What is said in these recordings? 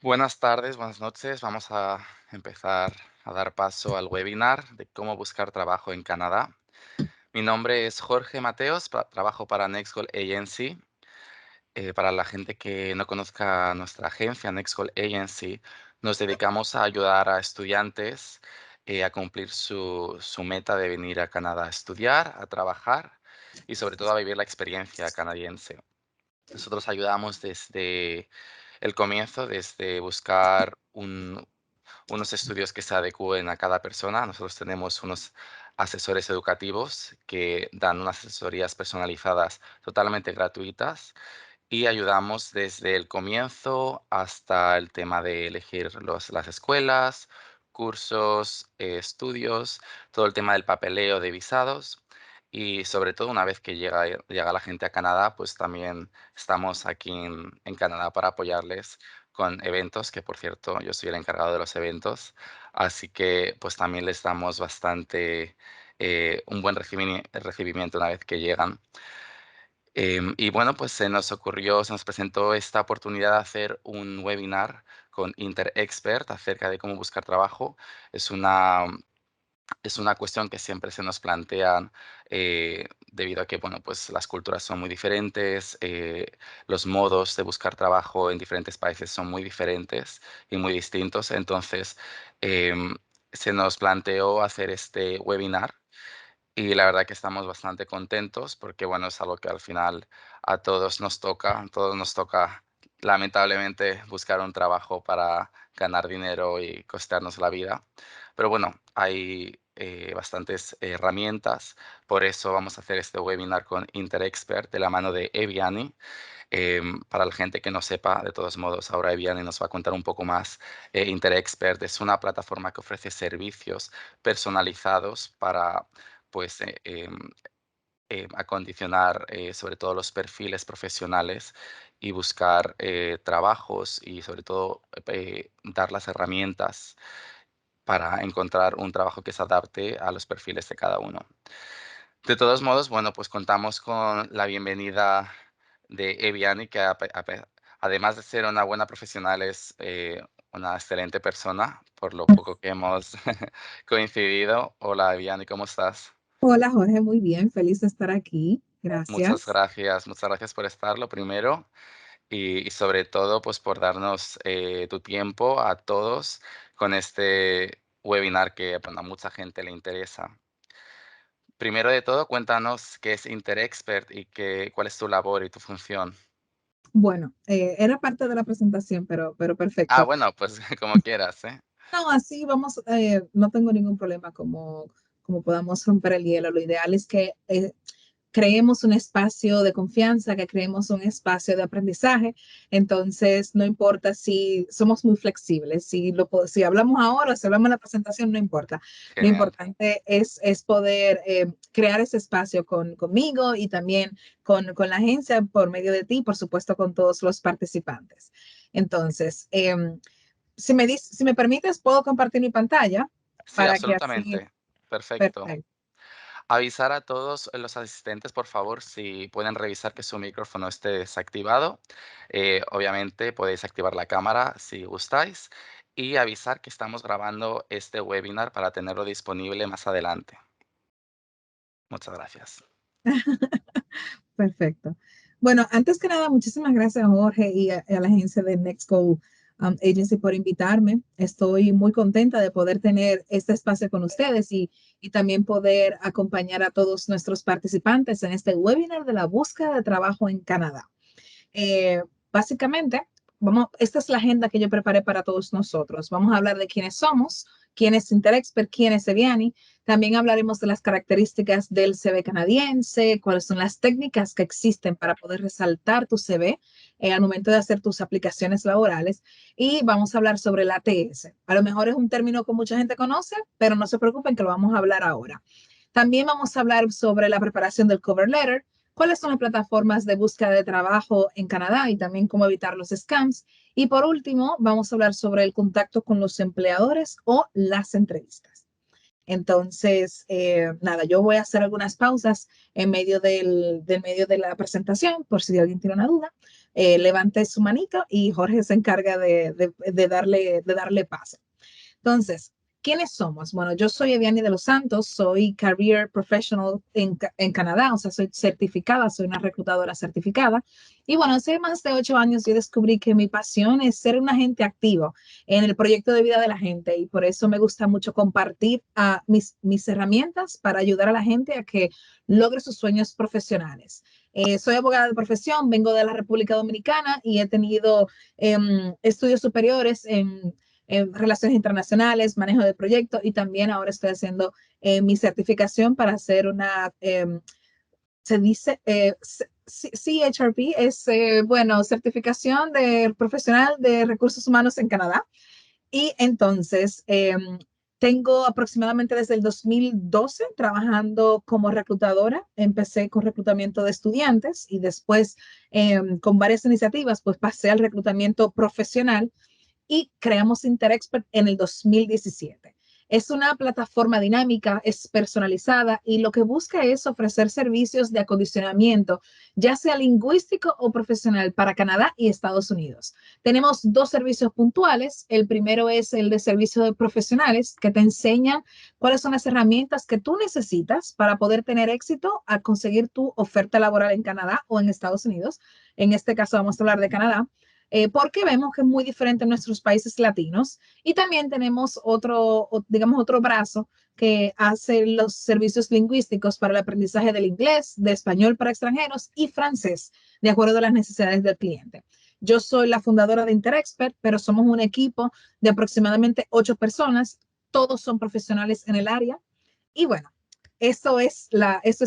Buenas tardes, buenas noches. Vamos a empezar a dar paso al webinar de cómo buscar trabajo en Canadá. Mi nombre es Jorge Mateos, trabajo para Nextgoal Agency. Para la gente que no conozca nuestra agencia, Nextgoal Agency, nos dedicamos a ayudar a estudiantes a cumplir su meta de venir a Canadá a estudiar, a trabajar y sobre todo a vivir la experiencia canadiense. Nosotros ayudamos desde el comienzo, desde buscar unos estudios que se adecúen a cada persona. Nosotros tenemos unos asesores educativos que dan unas asesorías personalizadas totalmente gratuitas y ayudamos desde el comienzo hasta el tema de elegir las escuelas, cursos, estudios, todo el tema del papeleo de visados. Y sobre todo una vez que llega la gente a Canadá, pues también estamos aquí en Canadá para apoyarles con eventos, que por cierto yo soy el encargado de los eventos, así que pues también les damos bastante, un buen recibimiento una vez que llegan. Y bueno, pues se nos presentó esta oportunidad de hacer un webinar con InterExpert acerca de cómo buscar trabajo. Es una, es una cuestión que siempre se nos plantean debido a que, bueno, pues las culturas son muy diferentes, los modos de buscar trabajo en diferentes países son muy diferentes y muy distintos. Entonces, em, se nos planteó hacer este webinar y la verdad que estamos bastante contentos porque, bueno, es algo que al final a todos nos toca lamentablemente buscar un trabajo para ganar dinero y costearnos la vida. Pero bueno, hay bastantes herramientas, por eso vamos a hacer este webinar con InterExpert de la mano de Eviani. Para la gente que no sepa, de todos modos, ahora Eviani nos va a contar un poco más. InterExpert es una plataforma que ofrece servicios personalizados para pues acondicionar sobre todo los perfiles profesionales y buscar trabajos y sobre todo dar las herramientas para encontrar un trabajo que se adapte a los perfiles de cada uno. De todos modos, bueno, pues contamos con la bienvenida de Eviani, que además de ser una buena profesional, es una excelente persona, por lo poco que hemos coincidido. Hola, Eviani, ¿cómo estás? Hola Jorge, muy bien, feliz de estar aquí. Gracias. Muchas gracias por estar, lo primero, y sobre todo, pues por darnos tu tiempo a todos con este webinar que bueno, a mucha gente le interesa. Primero de todo, cuéntanos qué es Interexpert y cuál es tu labor y tu función. Bueno, era parte de la presentación, pero Ah, perfecto. bueno, pues como quieras, ¿eh? No, así vamos, no tengo ningún problema como podamos romper el hielo. Lo ideal es que creemos un espacio de confianza, que creemos un espacio de aprendizaje. Entonces, no importa si somos muy flexibles, si hablamos ahora, si hablamos en la presentación, no importa. Lo Genial. importante es poder crear ese espacio conmigo y también con la agencia por medio de ti, por supuesto, con todos los participantes. Entonces, si me permites, puedo compartir mi pantalla Sí, para que así, absolutamente. Perfecto. perfecto. Avisar a todos los asistentes, por favor, si pueden revisar que su micrófono esté desactivado. Obviamente podéis activar la cámara si gustáis y avisar que estamos grabando este webinar para tenerlo disponible más adelante. Muchas gracias. Perfecto. Bueno, antes que nada, muchísimas gracias, Jorge, y a la agencia de Nextco Agency por invitarme. Estoy muy contenta de poder tener este espacio con ustedes y también poder acompañar a todos nuestros participantes en este webinar de la búsqueda de trabajo en Canadá. Eh, Básicamente, esta es la agenda que yo preparé para todos nosotros. Vamos a hablar de quiénes somos, quién es Interexpert, quién es Eviani. También hablaremos de las características del CV canadiense, cuáles son las técnicas que existen para poder resaltar tu CV al momento de hacer tus aplicaciones laborales. Y vamos a hablar sobre el ATS. A lo mejor es un término que mucha gente conoce, pero no se preocupen que lo vamos a hablar ahora. También vamos a hablar sobre la preparación del cover letter, cuáles son las plataformas de búsqueda de trabajo en Canadá y también cómo evitar los scams. Y por último, vamos a hablar sobre el contacto con los empleadores o las entrevistas. Entonces, nada, yo voy a hacer algunas pausas en medio del medio de la presentación, por si alguien tiene una duda. Levante su manito y Jorge se encarga de darle paso. Entonces, ¿quiénes somos? Bueno, yo soy Eviani de los Santos, soy Career Professional en Canadá, o sea, soy certificada, soy una reclutadora certificada. Y bueno, hace más de 8 años yo descubrí que mi pasión es ser un agente activo en el proyecto de vida de la gente y por eso me gusta mucho compartir mis herramientas para ayudar a la gente a que logre sus sueños profesionales. Soy abogada de profesión, vengo de la República Dominicana y he tenido estudios superiores en relaciones internacionales, manejo de proyectos y también ahora estoy haciendo mi certificación para hacer una, se dice, CHRP, es, bueno, certificación de profesional de recursos humanos en Canadá. Y entonces, tengo aproximadamente desde el 2012 trabajando como reclutadora. Empecé con reclutamiento de estudiantes y después con varias iniciativas, pues pasé al reclutamiento profesional y creamos Interexpert en el 2017. Es una plataforma dinámica, es personalizada y lo que busca es ofrecer servicios de acondicionamiento, ya sea lingüístico o profesional para Canadá y Estados Unidos. Tenemos dos servicios puntuales. El primero es el de servicio de profesionales, que te enseñan cuáles son las herramientas que tú necesitas para poder tener éxito al conseguir tu oferta laboral en Canadá o en Estados Unidos. En este caso vamos a hablar de Canadá. Porque vemos que es muy diferente en nuestros países latinos. Y también tenemos otro, digamos, otro brazo que hace los servicios lingüísticos para el aprendizaje del inglés, de español para extranjeros y francés, de acuerdo a las necesidades del cliente. Yo soy la fundadora de Interexpert, pero somos un equipo de aproximadamente 8 personas. Todos son profesionales en el área. Y bueno, eso es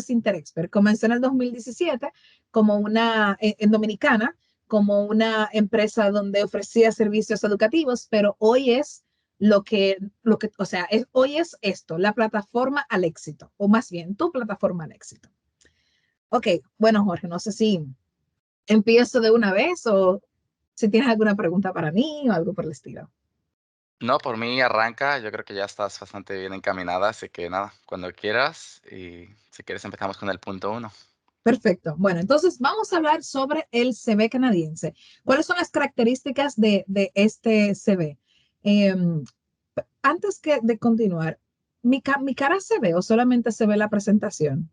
Interexpert. Comenzó en el 2017 como una, en Dominicana, como una empresa donde ofrecía servicios educativos, pero hoy es o sea, hoy es esto, la plataforma al éxito, o más bien tu plataforma al éxito. Ok, bueno, Jorge, no sé si empiezo de una vez o si tienes alguna pregunta para mí o algo por el estilo. No, por mí arranca, yo creo que ya estás bastante bien encaminada, así que nada, cuando quieras y si quieres empezamos con el punto uno. Perfecto. Bueno, entonces vamos a hablar sobre el CV canadiense. ¿Cuáles son las características de este CV? Em, Antes de continuar, ¿mi cara se ve o solamente se ve la presentación?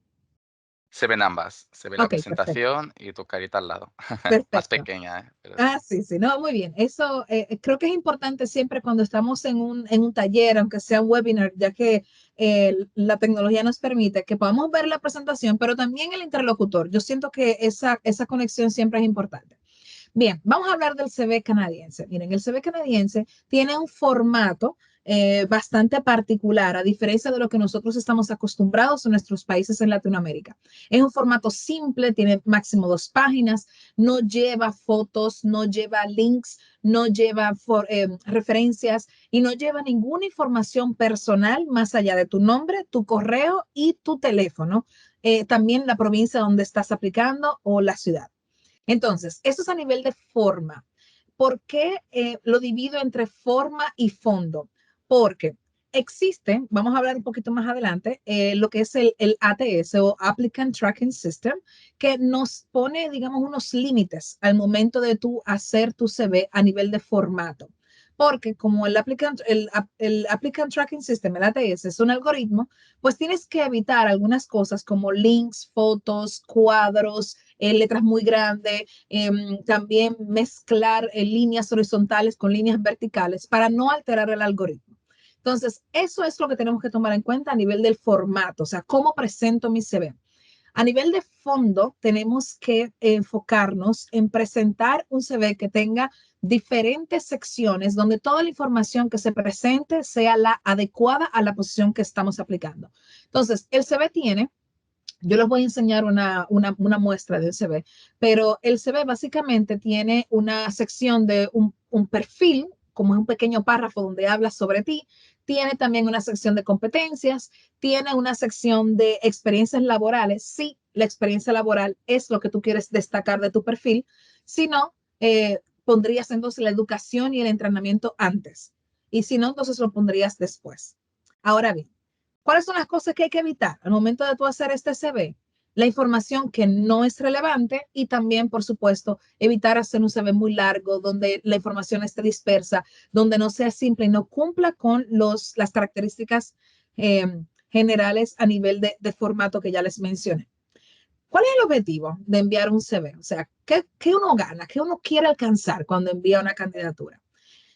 Se ven ambas, se ve la Ok, perfecto, presentación y tu carita al lado. Más perfecto. pequeña, pero sí. Ah, sí, sí, no, muy bien. Eso creo que es importante siempre cuando estamos en un taller, aunque sea un webinar, ya que la tecnología nos permite que podamos ver la presentación, pero también el interlocutor. Yo siento que esa conexión siempre es importante. Bien, vamos a hablar del CV canadiense. Miren, el CV canadiense tiene un formato bastante particular, a diferencia de lo que nosotros estamos acostumbrados en nuestros países en Latinoamérica. Es un formato simple, tiene máximo 2 páginas, no lleva fotos, no lleva links, no lleva referencias y no lleva ninguna información personal más allá de tu nombre, tu correo y tu teléfono. También la provincia donde estás aplicando o la ciudad. Entonces, eso es a nivel de forma. ¿Por qué lo divido entre forma y fondo? Porque existe, vamos a hablar un poquito más adelante, lo que es el ATS o Applicant Tracking System, que nos pone, digamos, unos límites al momento de tú hacer tu CV a nivel de formato. Porque como el Applicant Tracking System, el ATS, es un algoritmo, pues tienes que evitar algunas cosas como links, fotos, cuadros, letras muy grandes, también mezclar líneas horizontales con líneas verticales para no alterar el algoritmo. Entonces, eso es lo que tenemos que tomar en cuenta a nivel del formato, o sea, cómo presento mi CV. A nivel de fondo, tenemos que enfocarnos en presentar un CV que tenga diferentes secciones donde toda la información que se presente sea la adecuada a la posición que estamos aplicando. Entonces, el CV tiene, yo les voy a enseñar una muestra del CV, pero el CV básicamente tiene una sección de un perfil, como es un pequeño párrafo donde habla sobre ti, tiene también una sección de competencias, tiene una sección de experiencias laborales, si la experiencia laboral es lo que tú quieres destacar de tu perfil, si no, pondrías entonces la educación y el entrenamiento antes, y si no, entonces lo pondrías después. Ahora bien, ¿Cuáles son las cosas que hay que evitar al momento de tú hacer este CV? La información que no es relevante y también, por supuesto, evitar hacer un CV muy largo donde la información esté dispersa, donde no sea simple y no cumpla con las características generales a nivel de formato que ya les mencioné. ¿Cuál es el objetivo de enviar un CV? O sea, ¿qué uno gana? ¿Qué uno quiere alcanzar cuando envía una candidatura?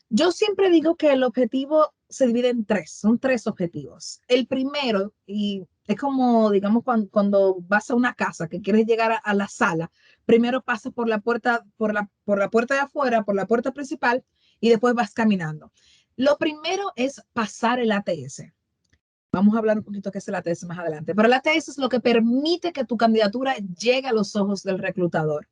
Yo siempre digo que el objetivo se divide en tres, son tres objetivos. El primero, y es como, digamos, cuando vas a una casa que quieres llegar a la sala, primero pasas por la puerta, por la puerta de afuera, por la puerta principal, y después vas caminando. Lo primero es pasar el ATS. Vamos a hablar un poquito de qué es el ATS más adelante, pero el ATS es lo que permite que tu candidatura llegue a los ojos del reclutador.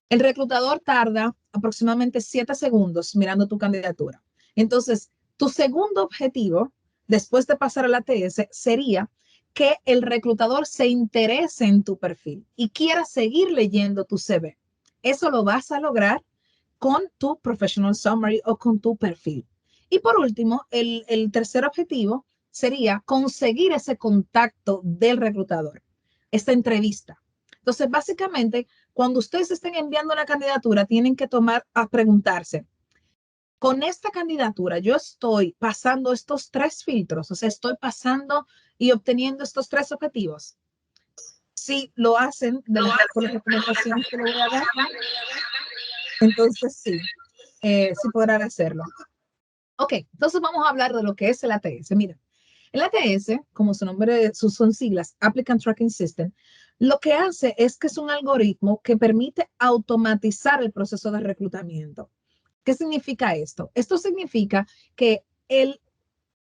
El reclutador tarda aproximadamente 7 segundos mirando tu candidatura. Entonces, tu segundo objetivo, después de pasar al ATS, sería que el reclutador se interese en tu perfil y quiera seguir leyendo tu CV. Eso lo vas a lograr con tu professional summary o con tu perfil. Y por último, el tercer objetivo sería conseguir ese contacto del reclutador, esta entrevista. Entonces, básicamente, cuando ustedes estén enviando una candidatura, tienen que tomar a preguntarse, con esta candidatura yo estoy pasando estos tres filtros, o sea, estoy pasando y obteniendo estos tres objetivos. Si lo hacen por las recomendaciones que le voy a dar, entonces sí, sí podrán hacerlo. Ok, entonces vamos a hablar de lo que es el ATS. Mira, el ATS, como su nombre, son siglas, Applicant Tracking System, lo que hace es que es un algoritmo que permite automatizar el proceso de reclutamiento. ¿Qué significa esto? Esto significa que él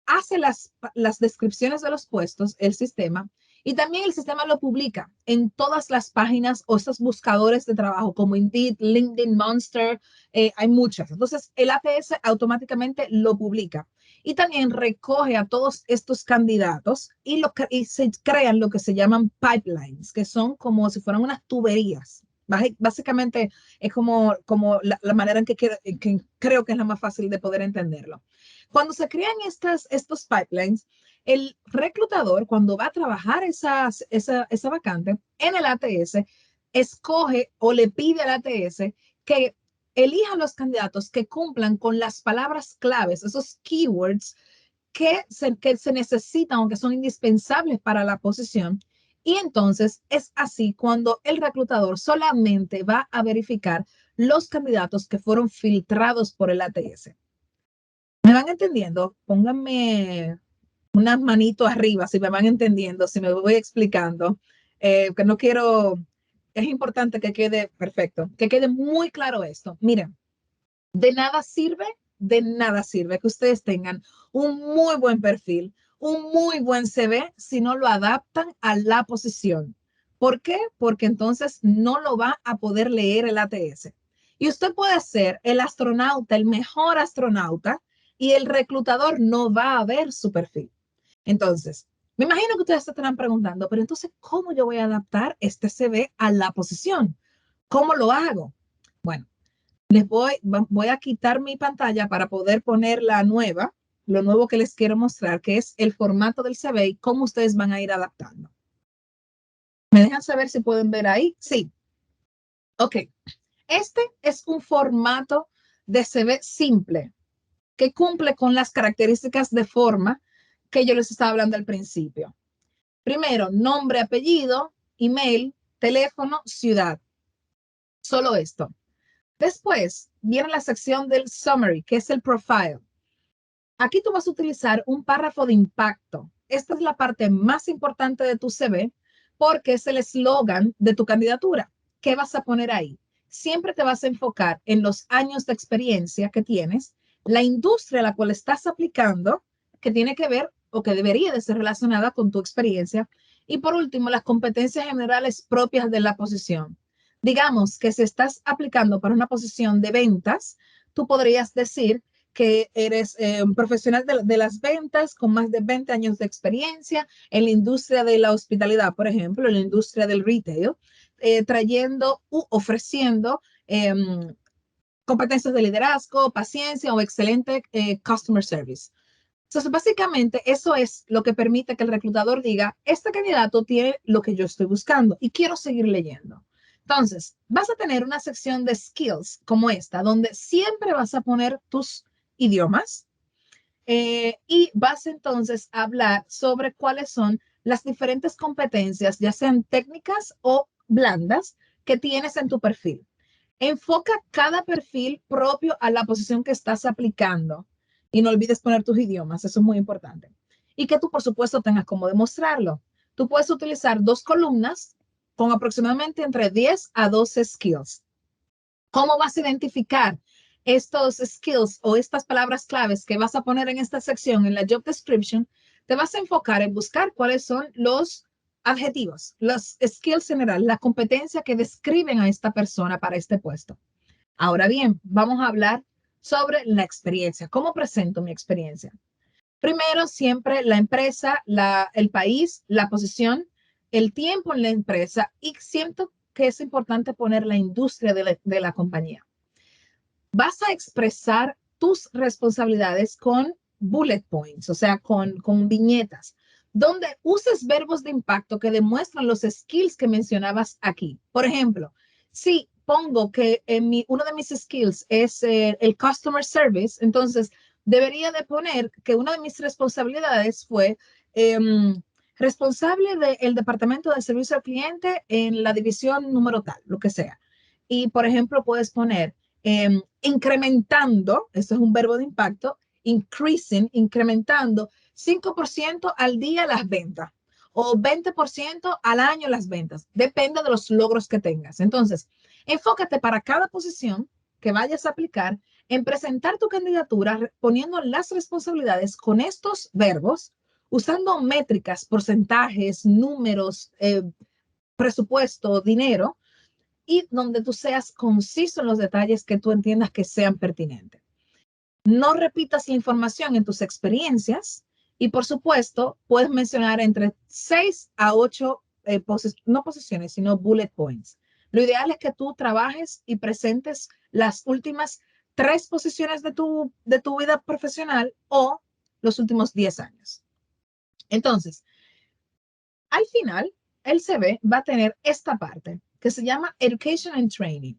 hace las descripciones de los puestos, el sistema, y también el sistema lo publica en todas las páginas o esos buscadores de trabajo como Indeed, LinkedIn, Monster, hay muchas. Entonces, el ATS automáticamente lo publica y también recoge a todos estos candidatos y se crean lo que se llaman pipelines, que son como si fueran unas tuberías. Básicamente es como la manera en que creo que es la más fácil de poder entenderlo. Cuando se crean estos pipelines, el reclutador, cuando va a trabajar esa vacante en el ATS, escoge o le pide al ATS que elija los candidatos que cumplan con las palabras claves, esos keywords que se necesitan o que son indispensables para la posición. Y entonces es así cuando el reclutador solamente va a verificar los candidatos que fueron filtrados por el ATS. ¿Me van entendiendo? Pónganme unas manitos arriba si me van entendiendo, si me voy explicando, que no quiero, es importante que quede perfecto, que quede muy claro esto. Miren, de nada sirve que ustedes tengan un muy buen perfil, un muy buen CV si no lo adaptan a la posición. ¿Por qué? Porque entonces no lo va a poder leer el ATS. Y usted puede ser el astronauta, el mejor astronauta, y el reclutador no va a ver su perfil. Entonces, me imagino que ustedes se estarán preguntando, pero entonces, ¿cómo yo voy a adaptar este CV a la posición? ¿Cómo lo hago? Bueno, voy a quitar mi pantalla para poder poner la nueva, lo nuevo que les quiero mostrar, que es el formato del CV y cómo ustedes van a ir adaptando. ¿Me dejan saber si pueden ver ahí? Sí. Ok. Este es un formato de CV simple que cumple con las características de forma que yo les estaba hablando al principio. Primero, nombre, apellido, email, teléfono, ciudad. Solo esto. Después viene la sección del summary, que es el profile. Aquí tú vas a utilizar un párrafo de impacto. Esta es la parte más importante de tu CV porque es el eslogan de tu candidatura. ¿Qué vas a poner ahí? Siempre te vas a enfocar en los años de experiencia que tienes, la industria a la cual estás aplicando, que tiene que ver o que debería de ser relacionada con tu experiencia. Y por último, las competencias generales propias de la posición. Digamos que si estás aplicando para una posición de ventas, tú podrías decir que eres un profesional de las ventas con más de 20 años de experiencia en la industria de la hospitalidad, por ejemplo, en la industria del retail, trayendo u ofreciendo competencias de liderazgo, paciencia o excelente customer service. Entonces, básicamente, eso es lo que permite que el reclutador diga, este candidato tiene lo que yo estoy buscando y quiero seguir leyendo. Entonces, vas a tener una sección de skills como esta, donde siempre vas a poner tus idiomas y vas entonces a hablar sobre cuáles son las diferentes competencias, ya sean técnicas o blandas, que tienes en tu perfil. Enfoca cada perfil propio a la posición que estás aplicando y no olvides poner tus idiomas, eso es muy importante. Y que tú, por supuesto, tengas cómo demostrarlo. Tú puedes utilizar 2 columnas con aproximadamente entre 10 a 12 skills. ¿Cómo vas a identificar estos skills o estas palabras claves que vas a poner en esta sección, en la job description? Te vas a enfocar en buscar cuáles son los adjetivos, los skills generales, la competencia que describen a esta persona para este puesto. Ahora bien, vamos a hablar sobre la experiencia. ¿Cómo presento mi experiencia? Primero, siempre la empresa, el país, la posición, el tiempo en la empresa y siento que es importante poner la industria de la compañía. Vas a expresar tus responsabilidades con bullet points, o sea, con viñetas, donde uses verbos de impacto que demuestran los skills que mencionabas aquí. Por ejemplo, si pongo que uno de mis skills es el customer service, entonces debería de poner que una de mis responsabilidades fue responsable del departamento de servicio al cliente en la división número tal, lo que sea. Y, por ejemplo, puedes poner incrementando, eso es un verbo de impacto, increasing, incrementando 5% al día las ventas o 20% al año las ventas. Depende de los logros que tengas. Entonces, enfócate para cada posición que vayas a aplicar en presentar tu candidatura poniendo las responsabilidades con estos verbos, usando métricas, porcentajes, números, presupuesto, dinero, y donde tú seas conciso en los detalles que tú entiendas que sean pertinentes. No repitas la información en tus experiencias y, por supuesto, puedes mencionar entre 6 a 8, no posiciones, sino bullet points. Lo ideal es que tú trabajes y presentes las últimas 3 posiciones de tu vida profesional o los últimos 10 años. Entonces, al final, el CV va a tener esta parte que se llama Education and Training.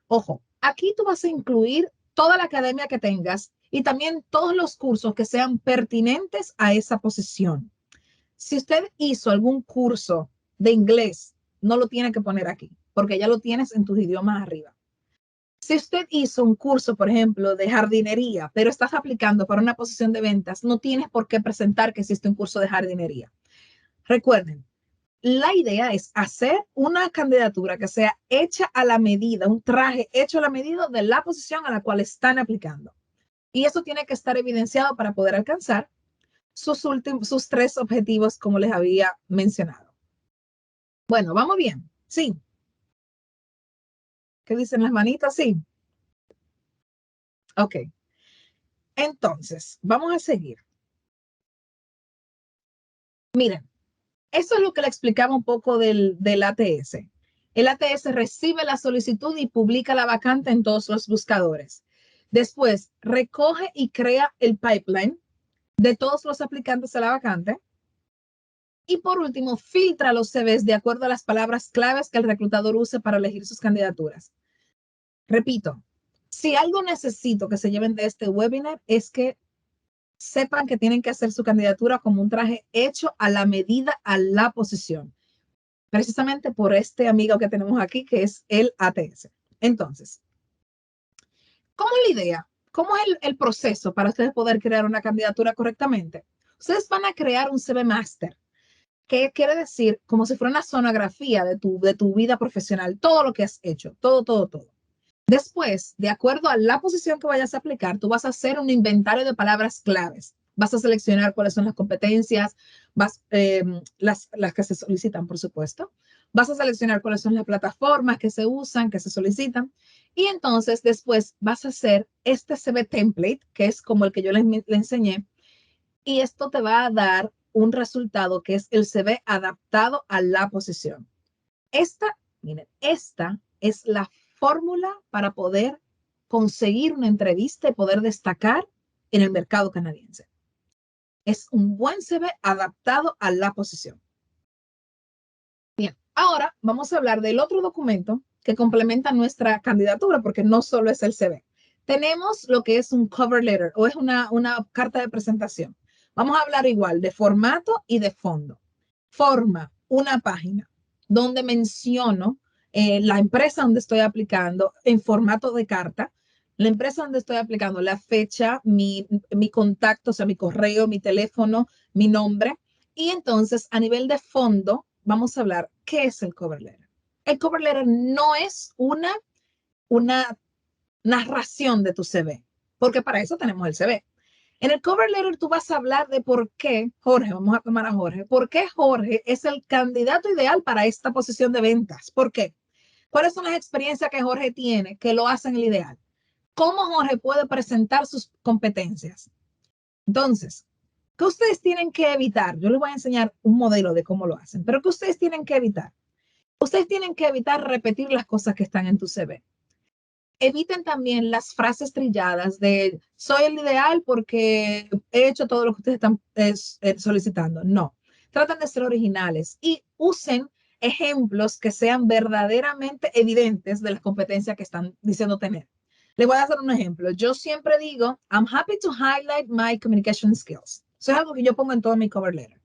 Ojo, aquí tú vas a incluir toda la academia que tengas y también todos los cursos que sean pertinentes a esa posición. Si usted hizo algún curso de inglés, no lo tiene que poner aquí, porque ya lo tienes en tus idiomas arriba. Si usted hizo un curso, por ejemplo, de jardinería, pero estás aplicando para una posición de ventas, no tienes por qué presentar que hiciste un curso de jardinería. Recuerden, la idea es hacer una candidatura que sea hecha a la medida, un traje hecho a la medida de la posición a la cual están aplicando. Y eso tiene que estar evidenciado para poder alcanzar sus 3 objetivos, como les había mencionado. Bueno, vamos bien. Sí. ¿Qué dicen las manitas? Sí. Ok. Entonces, vamos a seguir. Miren, eso es lo que le explicaba un poco del ATS. El ATS recibe la solicitud y publica la vacante en todos los buscadores. Después, recoge y crea el pipeline de todos los aplicantes a la vacante. Y por último, filtra los CVs de acuerdo a las palabras claves que el reclutador use para elegir sus candidaturas. Repito, si algo necesito que se lleven de este webinar es que sepan que tienen que hacer su candidatura como un traje hecho a la medida a la posición, precisamente por este amigo que tenemos aquí, que es el ATS. Entonces, ¿cómo es la idea? ¿Cómo es el proceso para ustedes poder crear una candidatura correctamente? Ustedes van a crear un CV Master, que quiere decir como si fuera una sonografía de tu vida profesional, todo lo que has hecho, todo, todo, todo. Después, de acuerdo a la posición que vayas a aplicar, tú vas a hacer un inventario de palabras claves. Vas a seleccionar cuáles son las competencias, las que se solicitan, por supuesto. Vas a seleccionar cuáles son las plataformas que se usan, que se solicitan. Y entonces después vas a hacer este CV template, que es como el que yo le enseñé. Y esto te va a dar un resultado que es el CV adaptado a la posición. Miren, esta es la fórmula para poder conseguir una entrevista y poder destacar en el mercado canadiense. es un buen CV adaptado a la posición. Bien, ahora vamos a hablar del otro documento que complementa nuestra candidatura, porque no solo es el CV. Tenemos lo que es un cover letter o es una carta de presentación. Vamos a hablar igual de formato y de fondo. Forma, una página donde menciono la empresa donde estoy aplicando en formato de carta, la empresa donde estoy aplicando, la fecha, mi contacto, o sea, mi correo, mi teléfono, mi nombre. Y entonces, a nivel de fondo, vamos a hablar qué es el cover letter. El cover letter no es una narración de tu CV, porque para eso tenemos el CV. En el cover letter tú vas a hablar de por qué, Jorge, vamos a tomar a Jorge, por qué Jorge es el candidato ideal para esta posición de ventas. ¿Por qué? ¿Cuáles son las experiencias que Jorge tiene que lo hacen el ideal? ¿Cómo Jorge puede presentar sus competencias? Entonces, ¿qué ustedes tienen que evitar? Yo les voy a enseñar un modelo de cómo lo hacen, pero ¿qué ustedes tienen que evitar? Ustedes tienen que evitar repetir las cosas que están en tu CV. Eviten también las frases trilladas de soy el ideal porque he hecho todo lo que ustedes están solicitando. No, traten de ser originales y usen ejemplos que sean verdaderamente evidentes de las competencias que están diciendo tener. Les voy a dar un ejemplo. Yo siempre digo, I'm happy to highlight my communication skills. Eso es algo que yo pongo en todo mi cover letter.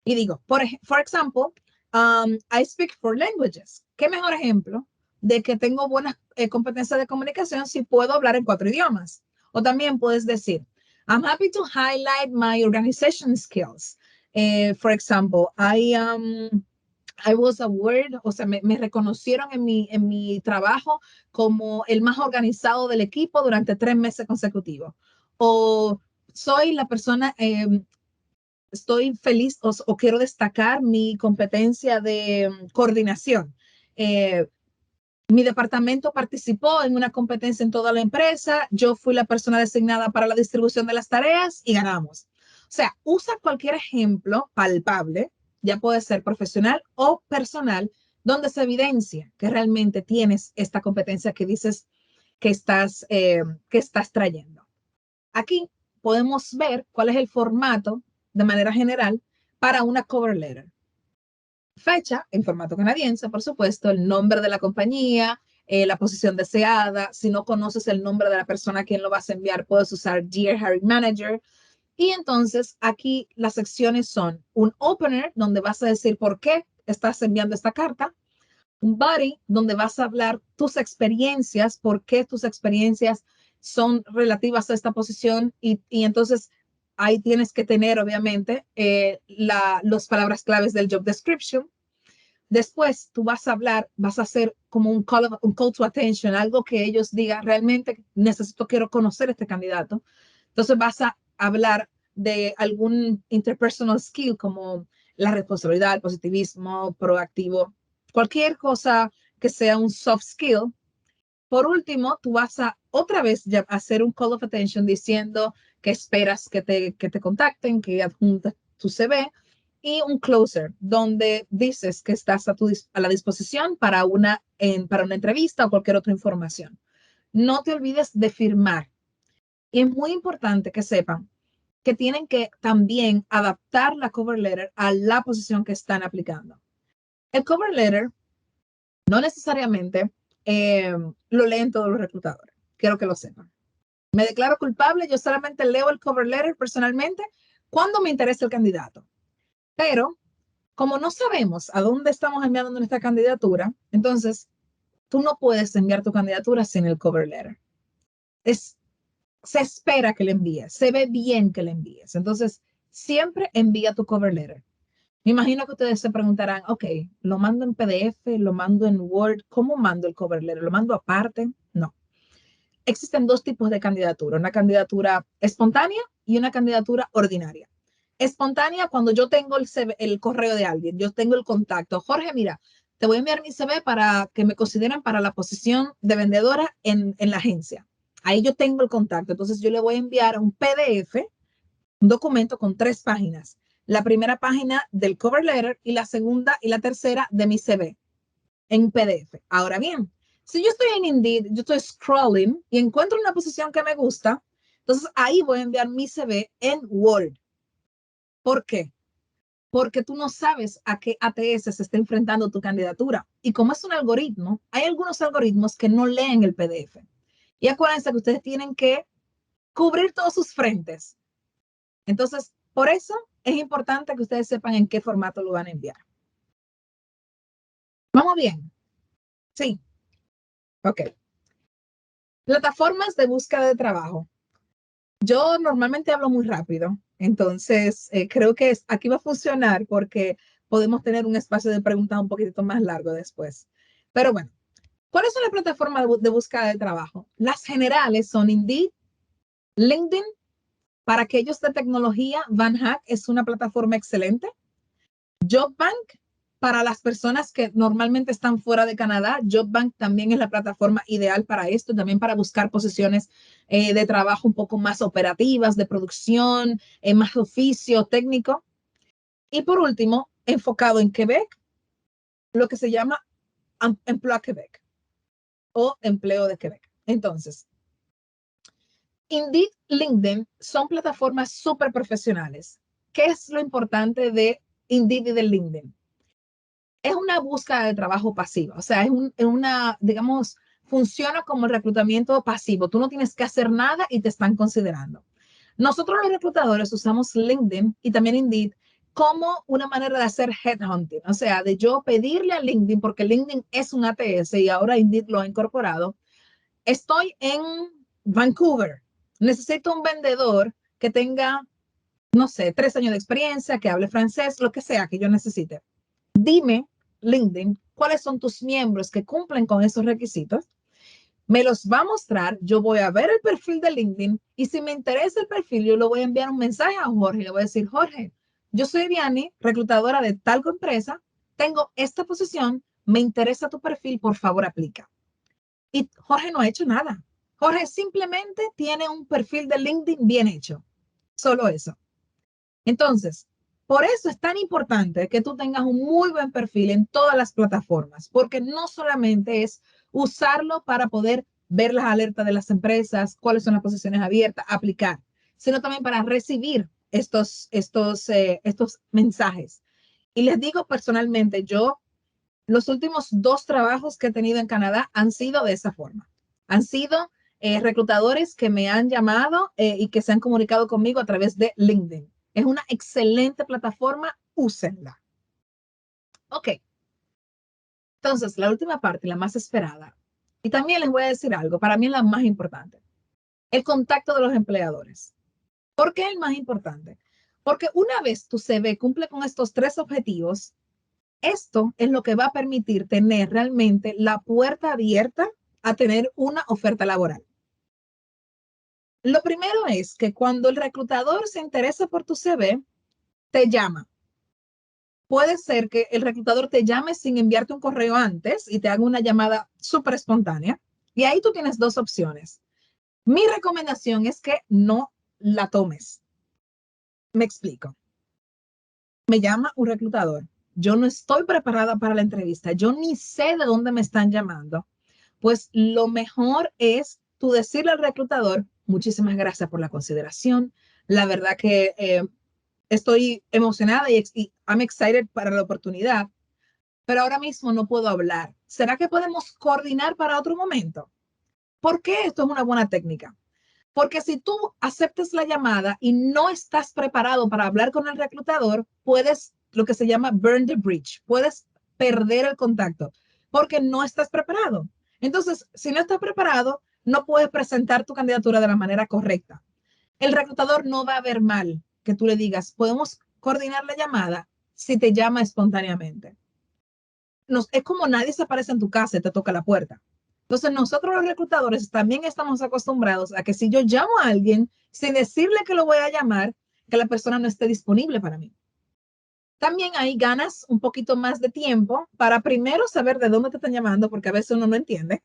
Y digo, for example, I speak four languages. ¿Qué mejor ejemplo de que tengo buenas competencias de comunicación si puedo hablar en 4 idiomas? O también puedes decir, I'm happy to highlight my organization skills. For example, I was awarded, o sea, me reconocieron en mi trabajo como el más organizado del equipo durante 3 meses consecutivos. O soy la persona estoy feliz o quiero destacar mi competencia de coordinación. Mi departamento participó en una competencia en toda la empresa, yo fui la persona designada para la distribución de las tareas y ganamos. O sea, usa cualquier ejemplo palpable, ya puede ser profesional o personal, donde se evidencia que realmente tienes esta competencia que dices que estás trayendo. Aquí podemos ver cuál es el formato de manera general para una cover letter. Fecha en formato canadiense, por supuesto, el nombre de la compañía, la posición deseada. Si no conoces el nombre de la persona a quien lo vas a enviar, puedes usar Dear Hiring Manager. Y entonces aquí las secciones son un opener, donde vas a decir por qué estás enviando esta carta, un body, donde vas a hablar tus experiencias, por qué tus experiencias son relativas a esta posición y entonces ahí tienes que tener obviamente las palabras claves del job description. Después tú vas a hablar, vas a hacer como un call to attention, algo que ellos digan, realmente quiero conocer a este candidato. Entonces vas a hablar de algún interpersonal skill como la responsabilidad, el positivismo, proactivo, cualquier cosa que sea un soft skill. Por último, tú vas a otra vez ya hacer un call of attention diciendo que esperas que te contacten, que adjuntas tu CV y un closer donde dices que estás a la disposición para una entrevista o cualquier otra información. No te olvides de firmar. Y es muy importante que sepan que tienen que también adaptar la cover letter a la posición que están aplicando. El cover letter no necesariamente lo leen todos los reclutadores. Quiero que lo sepan. Me declaro culpable, yo solamente leo el cover letter personalmente cuando me interesa el candidato. Pero como no sabemos a dónde estamos enviando nuestra candidatura, entonces tú no puedes enviar tu candidatura sin el cover letter. Se espera que le envíes, se ve bien que le envíes. Entonces, siempre envía tu cover letter. Me imagino que ustedes se preguntarán, ok, ¿lo mando en PDF? ¿Lo mando en Word? ¿Cómo mando el cover letter? ¿Lo mando aparte? No. Existen dos tipos de candidatura, una candidatura espontánea y una candidatura ordinaria. Espontánea cuando yo tengo el correo de alguien, yo tengo el contacto. Jorge, mira, te voy a enviar mi CV para que me consideren para la posición de vendedora en la agencia. Ahí yo tengo el contacto, entonces yo le voy a enviar un PDF, un documento con 3 páginas. La primera página del cover letter y la segunda y la tercera de mi CV en PDF. Ahora bien, si yo estoy en Indeed, yo estoy scrolling y encuentro una posición que me gusta, entonces ahí voy a enviar mi CV en Word. ¿Por qué? Porque tú no sabes a qué ATS se está enfrentando tu candidatura. Y como es un algoritmo, hay algunos algoritmos que no leen el PDF. Y acuérdense que ustedes tienen que cubrir todos sus frentes. Entonces, por eso es importante que ustedes sepan en qué formato lo van a enviar. ¿Vamos bien? Sí. Ok. Plataformas de búsqueda de trabajo. Yo normalmente hablo muy rápido, entonces creo que aquí va a funcionar porque podemos tener un espacio de preguntas un poquitito más largo después. Pero bueno, ¿cuáles son las plataformas de búsqueda de trabajo? Las generales son Indeed, LinkedIn. Para aquellos de tecnología, VanHack es una plataforma excelente. JobBank, para las personas que normalmente están fuera de Canadá, JobBank también es la plataforma ideal para esto, también para buscar posiciones de trabajo un poco más operativas, de producción, más oficio técnico. Y por último, enfocado en Quebec, lo que se llama Emploi Quebec o Empleo de Quebec. Entonces, Indeed, LinkedIn son plataformas súper profesionales. ¿Qué es lo importante de Indeed y de LinkedIn? Es una búsqueda de trabajo pasiva, o sea, una, digamos, funciona como el reclutamiento pasivo. Tú no tienes que hacer nada y te están considerando. Nosotros los reclutadores usamos LinkedIn y también Indeed como una manera de hacer headhunting, o sea, de yo pedirle a LinkedIn, porque LinkedIn es un ATS y ahora Indeed lo ha incorporado. Estoy en Vancouver, necesito un vendedor que tenga, no sé, 3 años de experiencia, que hable francés, lo que sea que yo necesite. Dime, LinkedIn, cuáles son tus miembros que cumplen con esos requisitos. Me los va a mostrar, yo voy a ver el perfil de LinkedIn y si me interesa el perfil, yo le voy a enviar un mensaje a Jorge y le voy a decir, Jorge, yo soy Vianney, reclutadora de tal empresa, tengo esta posición, me interesa tu perfil, por favor aplica. Y Jorge no ha hecho nada. Jorge simplemente tiene un perfil de LinkedIn bien hecho. Solo eso. Entonces, por eso es tan importante que tú tengas un muy buen perfil en todas las plataformas, porque no solamente es usarlo para poder ver las alertas de las empresas, cuáles son las posiciones abiertas, aplicar, sino también para recibir estos mensajes. Y les digo personalmente, yo los últimos 2 trabajos que he tenido en Canadá han sido de esa forma. Han sido reclutadores que me han llamado y que se han comunicado conmigo a través de LinkedIn. Es una excelente plataforma, úsenla. Ok, entonces la última parte, la más esperada. Y también les voy a decir algo, para mí es la más importante. El contacto de los empleadores. ¿Por qué es el más importante? Porque una vez tu CV cumple con estos 3 objetivos, esto es lo que va a permitir tener realmente la puerta abierta a tener una oferta laboral. Lo primero es que cuando el reclutador se interesa por tu CV, te llama. Puede ser que el reclutador te llame sin enviarte un correo antes y te haga una llamada súper espontánea. Y ahí tú tienes 2 opciones. Mi recomendación es que no la tomes. Me explico. Me llama un reclutador. Yo no estoy preparada para la entrevista. Yo ni sé de dónde me están llamando. Pues lo mejor es tú decirle al reclutador, muchísimas gracias por la consideración. La verdad que estoy emocionada y I'm excited para la oportunidad, pero ahora mismo no puedo hablar. ¿Será que podemos coordinar para otro momento? ¿Por qué esto es una buena técnica? Porque si tú aceptas la llamada y no estás preparado para hablar con el reclutador, puedes, lo que se llama burn the bridge, puedes perder el contacto porque no estás preparado. Entonces, si no estás preparado, no puedes presentar tu candidatura de la manera correcta. El reclutador no va a ver mal que tú le digas, podemos coordinar la llamada si te llama espontáneamente. Es como nadie se aparece en tu casa y te toca la puerta. Entonces, nosotros los reclutadores también estamos acostumbrados a que si yo llamo a alguien sin decirle que lo voy a llamar, que la persona no esté disponible para mí. También ahí ganas un poquito más de tiempo para primero saber de dónde te están llamando, porque a veces uno no entiende.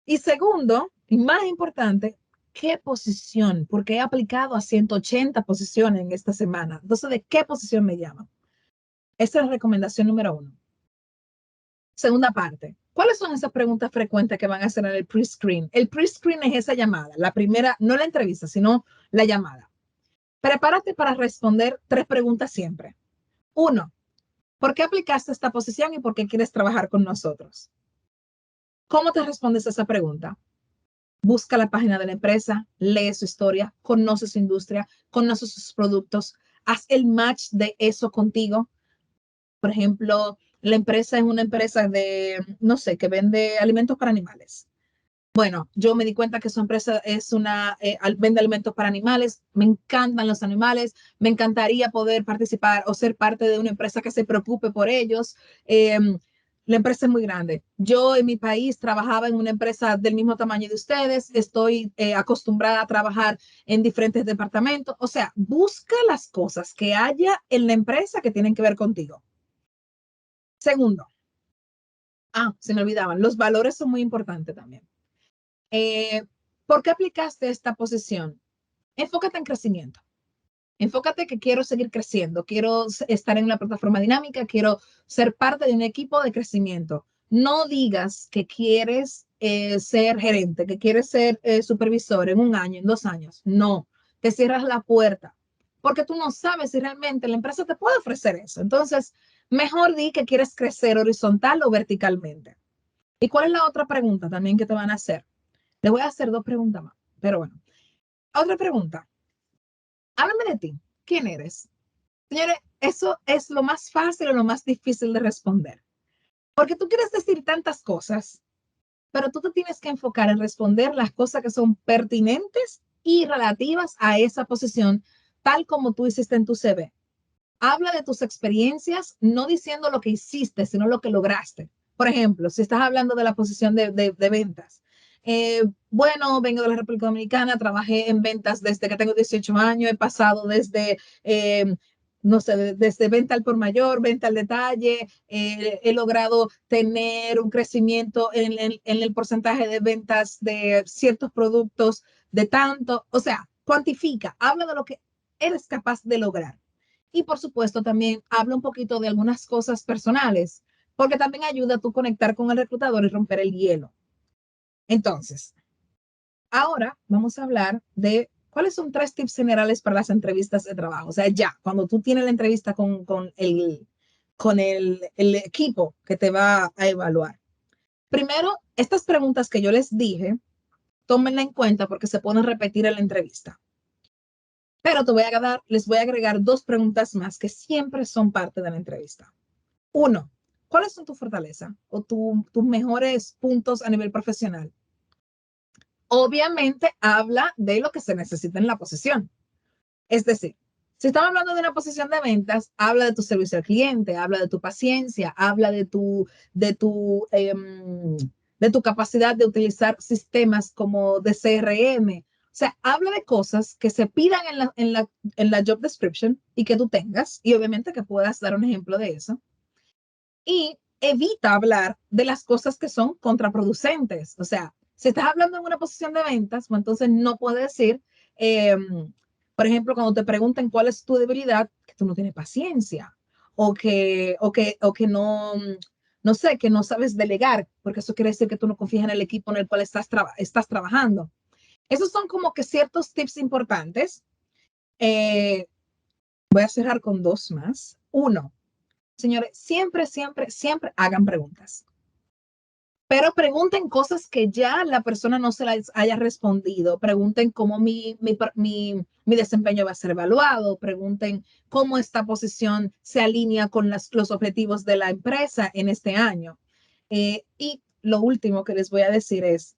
Y segundo, y más importante, ¿qué posición? Porque he aplicado a 180 posiciones en esta semana. Entonces, ¿de qué posición me llaman? Esa es la recomendación número 1. Segunda parte. ¿Cuáles son esas preguntas frecuentes que van a hacer en el pre-screen? El pre-screen es esa llamada, la primera, no la entrevista, sino la llamada. Prepárate para responder 3 preguntas siempre. 1, ¿por qué aplicaste esta posición y por qué quieres trabajar con nosotros? ¿Cómo te respondes a esa pregunta? Busca la página de la empresa, lee su historia, conoce su industria, conoce sus productos, haz el match de eso contigo. Por ejemplo, la empresa es una empresa de, no sé, que vende alimentos para animales. Bueno, yo me di cuenta que su empresa es vende alimentos para animales, me encantan los animales, me encantaría poder participar o ser parte de una empresa que se preocupe por ellos. Eh, la empresa es muy grande. Yo en mi país trabajaba en una empresa del mismo tamaño de ustedes, estoy acostumbrada a trabajar en diferentes departamentos. O sea, busca las cosas que haya en la empresa que tienen que ver contigo. Segundo, se me olvidaban, los valores son muy importantes también. ¿Por qué aplicaste esta posición? Enfócate en crecimiento. Enfócate que quiero seguir creciendo, quiero estar en una plataforma dinámica, quiero ser parte de un equipo de crecimiento. No digas que quieres ser gerente, que quieres ser supervisor en 1 año, en 2 años. No, te cierras la puerta porque tú no sabes si realmente la empresa te puede ofrecer eso. Entonces, mejor di que quieres crecer horizontal o verticalmente. ¿Y cuál es la otra pregunta también que te van a hacer? Le voy a hacer 2 preguntas más, pero bueno. Otra pregunta. Háblame de ti. ¿Quién eres? Señores, eso es lo más fácil o lo más difícil de responder. Porque tú quieres decir tantas cosas, pero tú te tienes que enfocar en responder las cosas que son pertinentes y relativas a esa posición, tal como tú hiciste en tu CV. Habla de tus experiencias, no diciendo lo que hiciste, sino lo que lograste. Por ejemplo, si estás hablando de la posición de ventas, bueno, vengo de la República Dominicana, trabajé en ventas desde que tengo 18 años, he pasado desde, no sé, desde venta al por mayor, venta al detalle, he logrado tener un crecimiento en el porcentaje de ventas de ciertos productos de tanto, o sea, cuantifica, habla de lo que eres capaz de lograr. Y por supuesto también habla un poquito de algunas cosas personales, porque también ayuda a tú conectar con el reclutador y romper el hielo. Entonces, ahora vamos a hablar de cuáles son 3 tips generales para las entrevistas de trabajo. O sea, ya, cuando tú tienes la entrevista con el equipo que te va a evaluar. Primero, estas preguntas que yo les dije, tómenla en cuenta porque se pueden repetir en la entrevista. Pero les voy a agregar 2 preguntas más que siempre son parte de la entrevista. 1, ¿cuáles son tus fortalezas o tus mejores puntos a nivel profesional? Obviamente habla de lo que se necesita en la posición. Es decir, si estamos hablando de una posición de ventas, habla de tu servicio al cliente, habla de tu paciencia, habla de tu capacidad de utilizar sistemas como de CRM. O sea, habla de cosas que se pidan en la job description y que tú tengas, y obviamente que puedas dar un ejemplo de eso. Y evita hablar de las cosas que son contraproducentes. O sea, si estás hablando en una posición de ventas, pues entonces no puedes decir, eh, por ejemplo, cuando te pregunten cuál es tu debilidad, que tú no tienes paciencia o que no, no sé, que no sabes delegar, porque eso quiere decir que tú no confías en el equipo en el cual estás trabajando. Esos son como que ciertos tips importantes. Eh, Voy a cerrar con 2 más. 1, señores, siempre, siempre, siempre hagan preguntas. Pero pregunten cosas que ya la persona no se las haya respondido. Pregunten cómo mi desempeño va a ser evaluado. Pregunten cómo esta posición se alinea con los objetivos de la empresa en este año. Y lo último que les voy a decir es,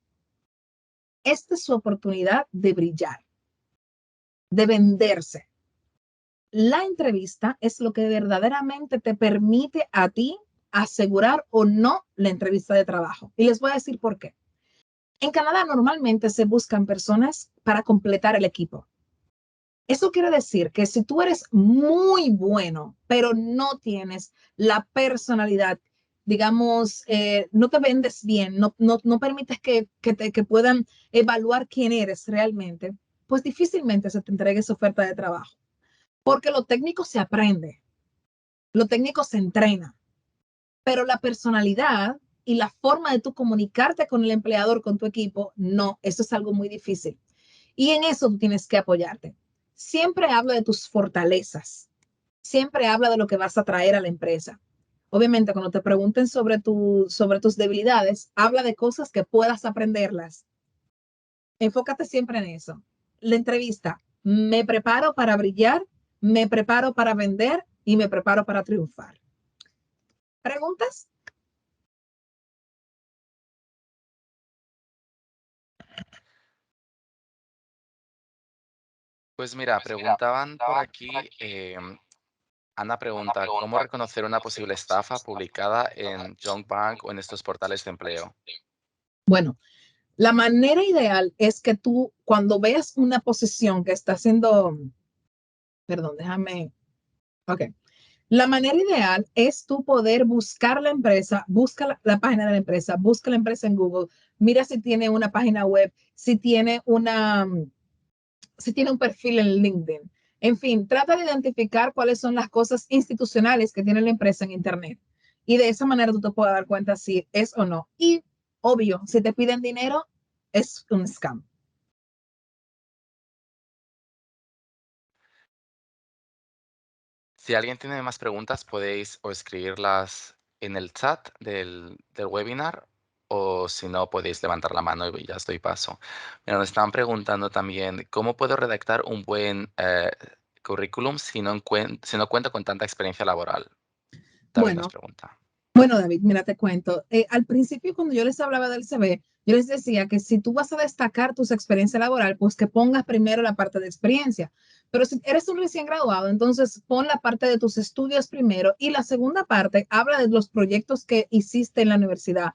esta es su oportunidad de brillar, de venderse. La entrevista es lo que verdaderamente te permite a ti asegurar o no la entrevista de trabajo. Y les voy a decir por qué. En Canadá normalmente se buscan personas para completar el equipo. Eso quiere decir que si tú eres muy bueno, pero no tienes la personalidad, digamos, no te vendes bien, no permites que puedan evaluar quién eres realmente, pues difícilmente se te entregue esa oferta de trabajo. Porque lo técnico se aprende, lo técnico se entrena, pero la personalidad y la forma de tú comunicarte con el empleador, con tu equipo, no, eso es algo muy difícil. Y en eso tú tienes que apoyarte. siempre habla de tus fortalezas, siempre habla de lo que vas a traer a la empresa. Obviamente, cuando te pregunten sobre tus debilidades, habla de cosas que puedas aprenderlas. Enfócate siempre en eso. La entrevista, me preparo para brillar, me preparo para vender y me preparo para triunfar. ¿Preguntas? Pues mira, preguntaban por aquí, Ana pregunta, ¿cómo reconocer una posible estafa publicada en Junk Bank o en estos portales de empleo? Bueno, la manera ideal es que tú, cuando veas una posición que está haciendo, perdón, déjame, ok. La manera ideal es tú poder buscar la empresa, busca la página de la empresa, busca la empresa en Google, mira si tiene una página web, si tiene un perfil en LinkedIn. En fin, trata de identificar cuáles son las cosas institucionales que tiene la empresa en Internet. Y de esa manera tú te puedes dar cuenta si es o no. Y obvio, si te piden dinero, es un scam. Si alguien tiene más preguntas, podéis o escribirlas en el chat del webinar o si no, podéis levantar la mano y ya os doy paso. Mira, nos estaban preguntando también, ¿cómo puedo redactar un buen currículum si no cuento con tanta experiencia laboral? David nos Bueno, pregunta. Bueno, David, mira, te cuento. Al principio, cuando yo les hablaba del CV, yo les decía que si tú vas a destacar tus experiencias laboral, pues que pongas primero la parte de experiencia. Pero si eres un recién graduado, entonces pon la parte de tus estudios primero y la segunda parte habla de los proyectos que hiciste en la universidad.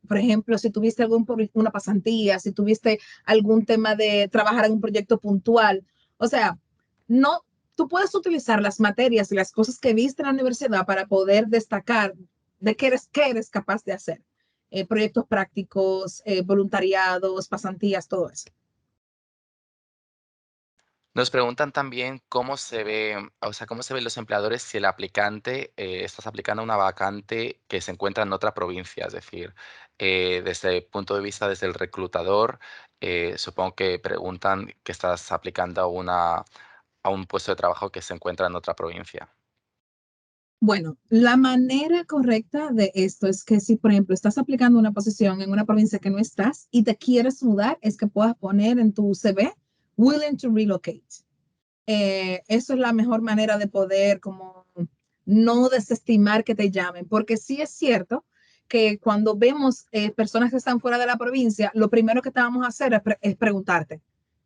Por ejemplo, si tuviste una pasantía, si tuviste algún tema de trabajar en un proyecto puntual. O sea, no, tú puedes utilizar las materias y las cosas que viste en la universidad para poder destacar de qué eres capaz de hacer. Proyectos prácticos, voluntariados, pasantías, todo eso. Nos preguntan también cómo se ve, o sea, cómo se ven los empleadores si el aplicante, estás aplicando a una vacante que se encuentra en otra provincia, es decir, desde el punto de vista desde el reclutador, supongo que preguntan que estás aplicando a un puesto de trabajo que se encuentra en otra provincia. Bueno, la manera correcta de esto es que si, por ejemplo, estás aplicando una posición en una provincia que no estás y te quieres mudar, es que puedas poner en tu CV, willing to relocate. Eso es la mejor manera de poder como no desestimar que te llamen, porque sí es cierto que cuando vemos personas que están fuera de la provincia, lo primero que te vamos a hacer es preguntarte.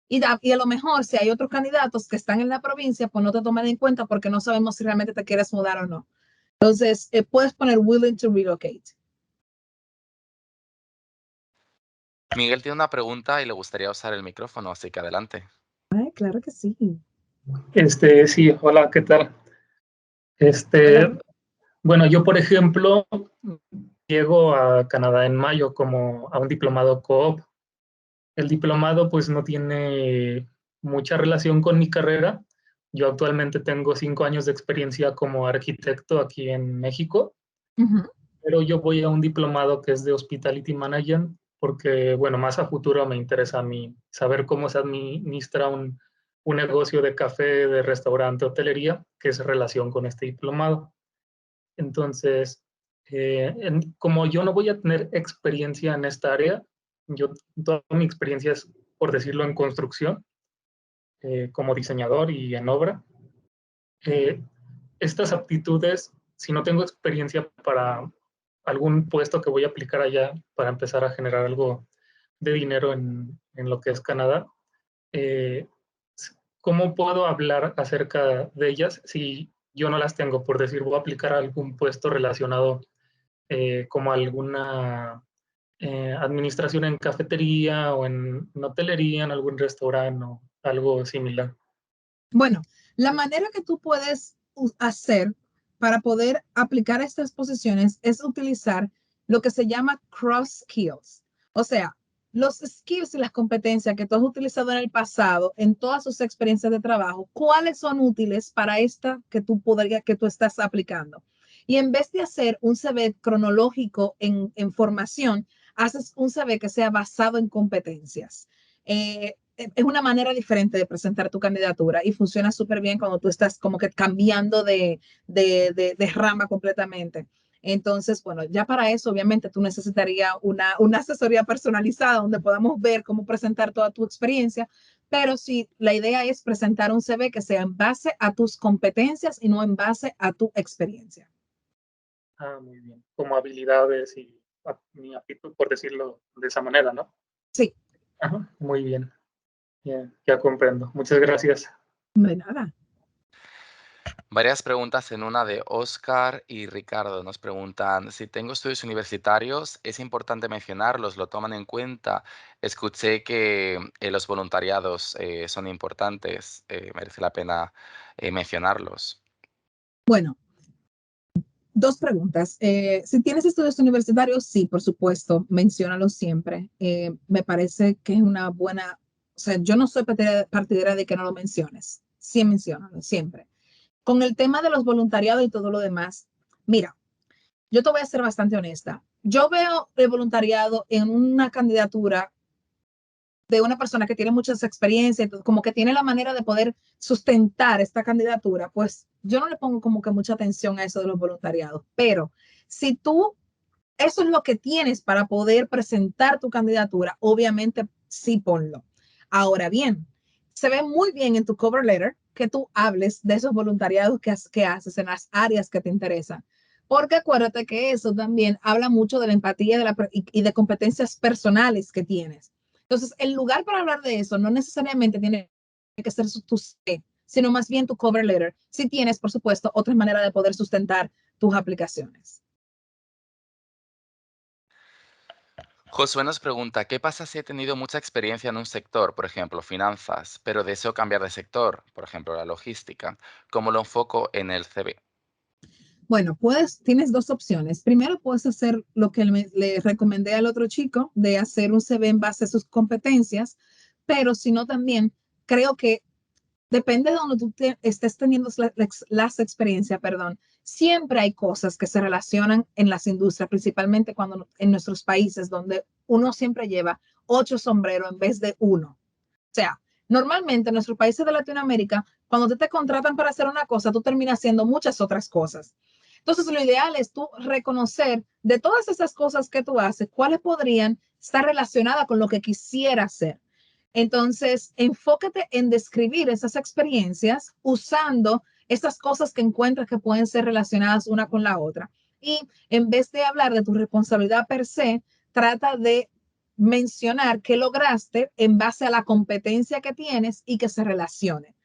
Y a lo mejor si hay otros candidatos que están en la provincia, pues no te tomen en cuenta porque no sabemos si realmente te quieres mudar o no. Entonces, puedes poner willing to relocate. Miguel tiene una pregunta y le gustaría usar el micrófono, así que adelante. Ay, claro que sí. Sí, hola, ¿qué tal? Hola. Este, bueno, yo, por ejemplo, llego a Canadá en mayo como a un diplomado co-op. El diplomado pues no tiene mucha relación con mi carrera. Yo actualmente tengo 5 años de experiencia como arquitecto aquí en México, Ujú. pero yo voy a un diplomado que es de Hospitality Management porque, bueno, más a futuro me interesa a mí saber cómo se administra un negocio de café, de restaurante, hotelería, que es relación con este diplomado. Entonces, como yo no voy a tener experiencia en esta área, toda mi experiencia es, por decirlo, en construcción, como diseñador y en obra. Eh, Estas aptitudes, si no tengo experiencia para algún puesto que voy a aplicar allá para empezar a generar algo de dinero en lo que es Canadá, eh, ¿cómo puedo hablar acerca de ellas si yo no las tengo? Por decir, voy a aplicar a algún puesto relacionado como alguna administración en cafetería o en hotelería, en algún restaurante o algo similar. Bueno, la manera que tú puedes hacer para poder aplicar estas posiciones es utilizar lo que se llama cross skills. O sea, los skills y las competencias que tú has utilizado en el pasado, en todas sus experiencias de trabajo, ¿cuáles son útiles para esta que tú estás aplicando? Y en vez de hacer un CV cronológico en formación, haces un CV que sea basado en competencias. es una manera diferente de presentar tu candidatura y funciona súper bien cuando tú estás como que cambiando de rama completamente. Entonces, bueno, ya para eso, obviamente, tú necesitarías una asesoría personalizada donde podamos ver cómo presentar toda tu experiencia, pero sí, la idea es presentar un CV que sea en base a tus competencias y no en base a tu experiencia. Ah, muy bien. Como habilidades y mi aptitud, por decirlo de esa manera, ¿no? Sí. Ajá, muy bien. Ya comprendo. Muchas gracias. De nada. Varias preguntas en una de Oscar y Ricardo. Nos preguntan, si tengo estudios universitarios, ¿es importante mencionarlos? ¿Lo toman en cuenta? Escuché que los voluntariados son importantes. Merece la pena mencionarlos. Bueno, dos preguntas. Si tienes estudios universitarios, sí, por supuesto, menciónalos siempre. Me parece que es una buena, o sea, yo no soy partidaria de que no lo menciones. Sí, menciónalo, siempre. Con el tema de los voluntariados y todo lo demás, mira, yo te voy a ser bastante honesta. Yo veo el voluntariado en una candidatura de una persona que tiene muchas experiencias, como que tiene la manera de poder sustentar esta candidatura, pues yo no le pongo como que mucha atención a eso de los voluntariados. Pero si tú, eso es lo que tienes para poder presentar tu candidatura, obviamente sí ponlo. Ahora bien, se ve muy bien en tu cover letter que tú hables de esos voluntariados que haces en las áreas que te interesan. Porque acuérdate que eso también habla mucho de la empatía y de competencias personales que tienes. Entonces, el lugar para hablar de eso no necesariamente tiene que ser tu CV, sino más bien tu cover letter. Si tienes, por supuesto, otras maneras de poder sustentar tus aplicaciones. Josué nos pregunta, ¿qué pasa si he tenido mucha experiencia en un sector, por ejemplo, finanzas, pero deseo cambiar de sector, por ejemplo, la logística? ¿Cómo lo enfoco en el CV? Bueno, tienes dos opciones. Primero, puedes hacer lo que le recomendé al otro chico, de hacer un CV en base a sus competencias, pero si no, también creo que depende de donde tú estés teniendo las experiencias, perdón, siempre hay cosas que se relacionan en las industrias, principalmente cuando en nuestros países donde uno siempre lleva 8 sombreros en vez de uno. O sea, normalmente en nuestros países de Latinoamérica, cuando te contratan para hacer una cosa, tú terminas haciendo muchas otras cosas. Entonces, lo ideal es tú reconocer de todas esas cosas que tú haces, cuáles podrían estar relacionadas con lo que quisiera hacer. Entonces, enfócate en describir esas experiencias usando esas cosas que encuentras que pueden ser relacionadas una con la otra. Y en vez de hablar de tu responsabilidad per se, trata de mencionar qué lograste en base a la competencia que tienes y que se relacione.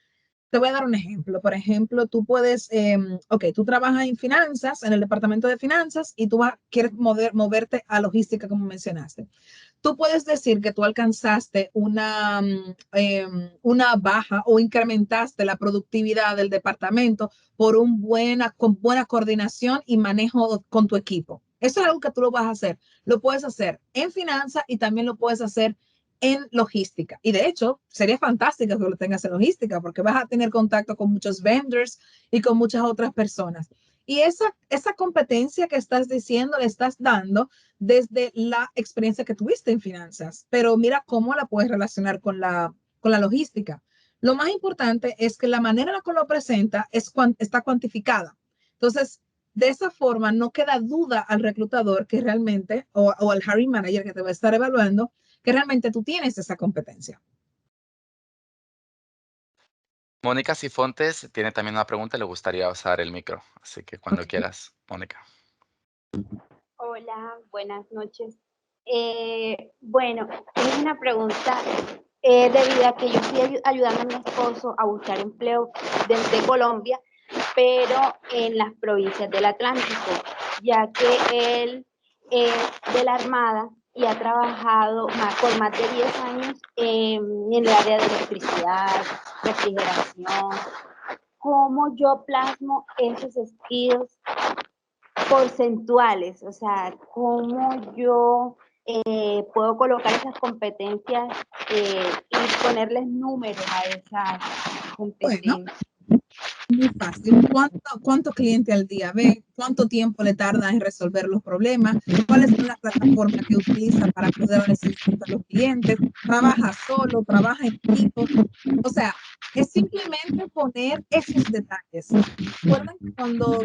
Te voy a dar un ejemplo. Por ejemplo, tú puedes, tú trabajas en finanzas, en el departamento de finanzas, y tú quieres moverte a logística, como mencionaste. Tú puedes decir que tú alcanzaste una baja o incrementaste la productividad del departamento con buena coordinación y manejo con tu equipo. Eso es algo que tú lo vas a hacer. Lo puedes hacer en finanzas y también lo puedes hacer en logística. Y de hecho, sería fantástico que lo tengas en logística porque vas a tener contacto con muchos vendors y con muchas otras personas. Y esa competencia que estás diciendo, le estás dando desde la experiencia que tuviste en finanzas, pero mira cómo la puedes relacionar con la logística. Lo más importante es que la manera en la que lo presenta está cuantificada. Entonces, de esa forma no queda duda al reclutador que realmente, o al hiring manager que te va a estar evaluando, que realmente tú tienes esa competencia. Mónica Sifontes tiene también una pregunta y le gustaría usar el micro, así que cuando Okay. quieras, Mónica. Hola, buenas noches. Bueno, es una pregunta debido a que yo estoy ayudando a mi esposo a buscar empleo desde Colombia, pero en las provincias del Atlántico, ya que él es de la Armada y ha trabajado por más de 10 años en el área de electricidad, refrigeración. ¿Cómo yo plasmo esos skills porcentuales? O sea, cómo yo puedo colocar esas competencias y ponerles números a esas Bueno, competencias. muy fácil. ¿Cuánto cliente al día ve? ¿Cuánto tiempo le tarda en resolver los problemas? ¿Cuáles son las plataformas que utiliza para poder darle seguimiento a los clientes? ¿Trabaja solo? ¿Trabaja en equipo? O sea, es simplemente poner esos detalles. Recuerden que cuando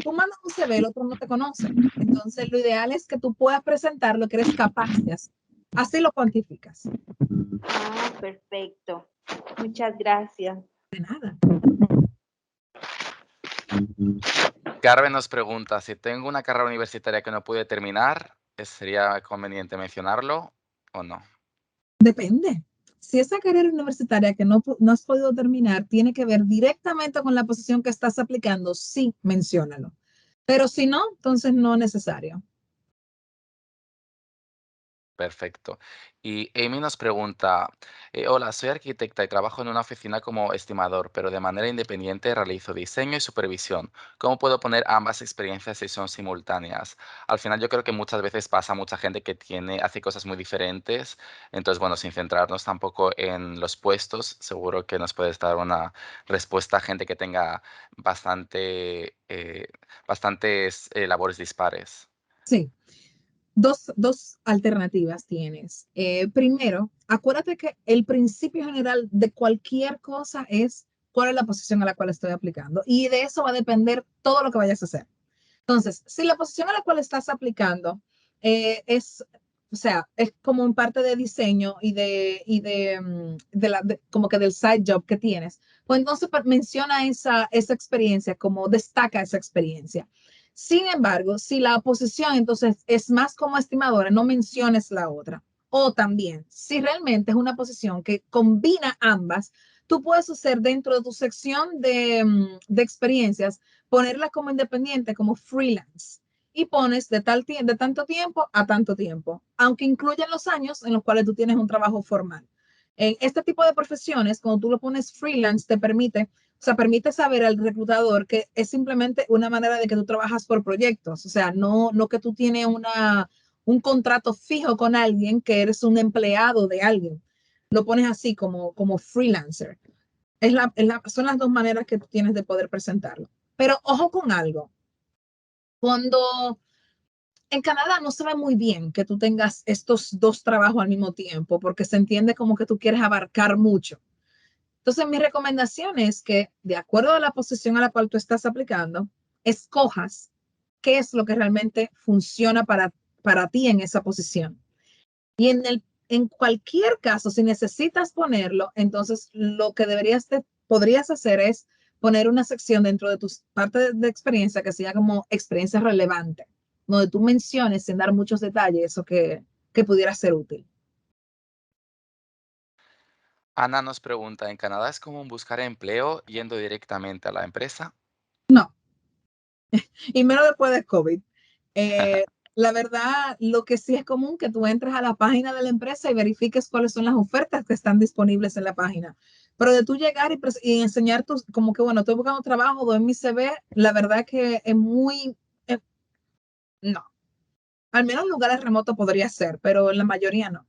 tú mandas un CV, el otro no te conoce. Entonces, lo ideal es que tú puedas presentar lo que eres capaz de hacer. Así lo cuantificas. Ah, perfecto. Muchas gracias. De nada. Carmen nos pregunta, si tengo una carrera universitaria que no pude terminar, ¿sería conveniente mencionarlo o no? Depende. Si esa carrera universitaria que no has podido terminar tiene que ver directamente con la posición que estás aplicando, sí, menciónalo. Pero si no, entonces no es necesario. Perfecto. Y Amy nos pregunta, hola, soy arquitecta y trabajo en una oficina como estimador, pero de manera independiente realizo diseño y supervisión. ¿Cómo puedo poner ambas experiencias si son simultáneas? Al final yo creo que muchas veces pasa mucha gente que hace cosas muy diferentes. Entonces, bueno, sin centrarnos tampoco en los puestos, seguro que nos puedes dar una respuesta a gente que tenga bastantes labores dispares. Sí. Dos alternativas tienes. Primero, acuérdate que el principio general de cualquier cosa es cuál es la posición a la cual estoy aplicando. Y de eso va a depender todo lo que vayas a hacer. Entonces, si la posición a la cual estás aplicando o sea, es como en parte de diseño como que del side job que tienes, pues entonces menciona esa experiencia, como destaca esa experiencia. Sin embargo, si la posición entonces es más como estimadora, no menciones la otra. O también, si realmente es una posición que combina ambas, tú puedes hacer dentro de tu sección de experiencias, ponerla como independiente, como freelance, y pones de tanto tiempo a tanto tiempo, aunque incluyan los años en los cuales tú tienes un trabajo formal. En este tipo de profesiones, cuando tú lo pones freelance, permite saber al reclutador que es simplemente una manera de que tú trabajas por proyectos, o sea, no que tú tienes un contrato fijo con alguien, que eres un empleado de alguien. Lo pones así como freelancer. Son las dos maneras que tú tienes de poder presentarlo. Pero ojo con algo. Cuando en Canadá no se ve muy bien que tú tengas estos dos trabajos al mismo tiempo, porque se entiende como que tú quieres abarcar mucho. Entonces, mi recomendación es que, de acuerdo a la posición a la cual tú estás aplicando, escojas qué es lo que realmente funciona para ti en esa posición. Y en cualquier caso, si necesitas ponerlo, entonces lo que podrías hacer es poner una sección dentro de tus partes de experiencia que sea como experiencia relevante, donde tú menciones sin dar muchos detalles eso que pudiera ser útil. Ana nos pregunta, ¿en Canadá es común buscar empleo yendo directamente a la empresa? No, y menos después de COVID. Eh, la verdad, lo que sí es común que tú entres a la página de la empresa y verifiques cuáles son las ofertas que están disponibles en la página. Pero de tú llegar y enseñar como que, bueno, estoy buscando trabajo, doy mi CV, la verdad que es no. Al menos en lugares remotos podría ser, pero en la mayoría no.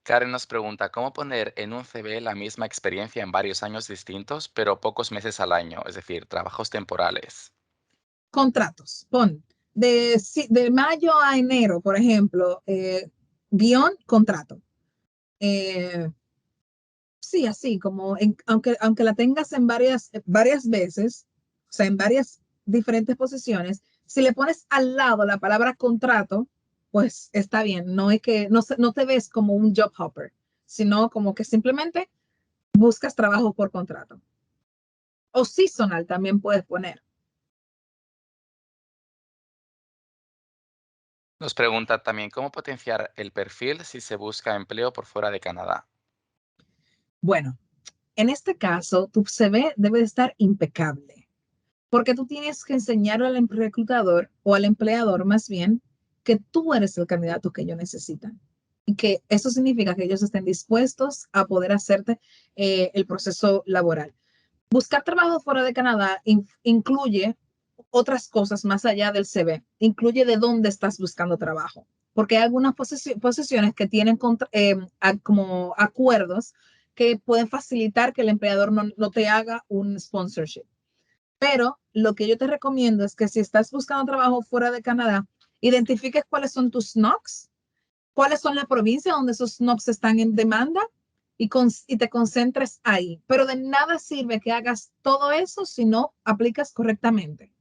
Karen nos pregunta, ¿cómo poner en un CV la misma experiencia en varios años distintos, pero pocos meses al año? Es decir, trabajos temporales. Contratos, pon de mayo a enero, por ejemplo, guión, contrato. Eh, Sí, así como aunque la tengas en varias veces, o sea, en varias diferentes posiciones, si le pones al lado la palabra contrato, pues está bien. No es que no te ves como un job hopper, sino como que simplemente buscas trabajo por contrato. O seasonal también puedes poner. Nos pregunta también, ¿cómo potenciar el perfil si se busca empleo por fuera de Canadá? Bueno, en este caso, tu CV debe de estar impecable, porque tú tienes que enseñarle al reclutador o al empleador más bien que tú eres el candidato que ellos necesitan y que eso significa que ellos estén dispuestos a poder hacerte el proceso laboral. Buscar trabajo fuera de Canadá incluye otras cosas más allá del CV, incluye de dónde estás buscando trabajo, porque hay algunas posiciones que tienen como acuerdos que pueden facilitar que el empleador no te haga un sponsorship. Pero lo que yo te recomiendo es que si estás buscando trabajo fuera de Canadá, identifiques cuáles son tus NOCs, cuáles son las provincias donde esos NOCs están en demanda y te concentres ahí. Pero de nada sirve que hagas todo eso si no aplicas correctamente.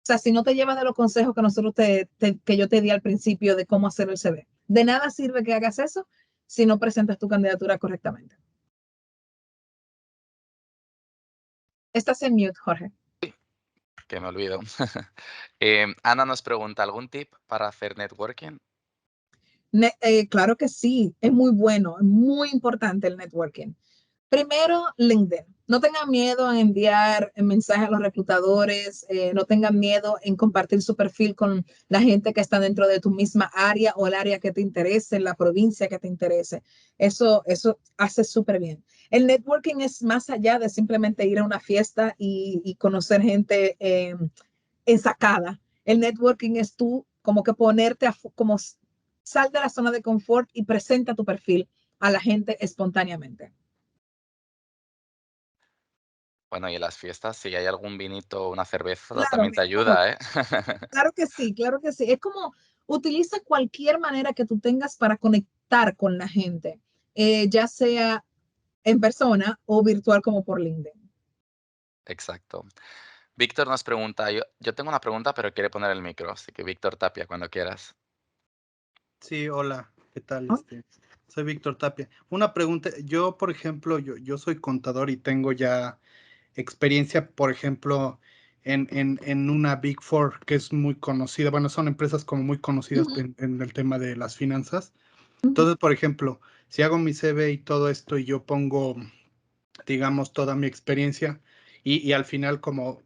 O sea, si no te llevas de los consejos que que yo te di al principio de cómo hacer el CV. De nada sirve que hagas eso si no presentas tu candidatura correctamente. Estás en mute, Jorge. Que me olvido. Ana nos pregunta, ¿algún tip para hacer networking? Claro que sí, es muy bueno, es muy importante el networking. Primero, LinkedIn. No tengan miedo en enviar mensajes a los reclutadores, no tengan miedo en compartir su perfil con la gente que está dentro de tu misma área o el área que te interese, la provincia que te interese. Eso hace súper bien. El networking es más allá de simplemente ir a una fiesta y conocer gente ensacada. El networking es tú como que ponerte, como sal de la zona de confort y presenta tu perfil a la gente espontáneamente. Bueno, y en las fiestas, si hay algún vinito o una cerveza, Claro, también te mejor. ayuda, ¿eh? Claro que sí, claro que sí. Es como utiliza cualquier manera que tú tengas para conectar con la gente, ya sea en persona o virtual como por LinkedIn. Exacto. Víctor nos pregunta, yo tengo una pregunta, pero quiere poner el micro, así que Víctor Tapia, cuando quieras. Sí, hola, ¿qué tal? ¿No? Soy Víctor Tapia. Una pregunta, yo, por ejemplo, yo soy contador y tengo ya experiencia, por ejemplo, en una Big Four que es muy conocida. Bueno, son empresas como muy conocidas Ujú, en el tema de las finanzas. ujú. Entonces, por ejemplo, si hago mi CV y todo esto y yo pongo, digamos, toda mi experiencia y al final como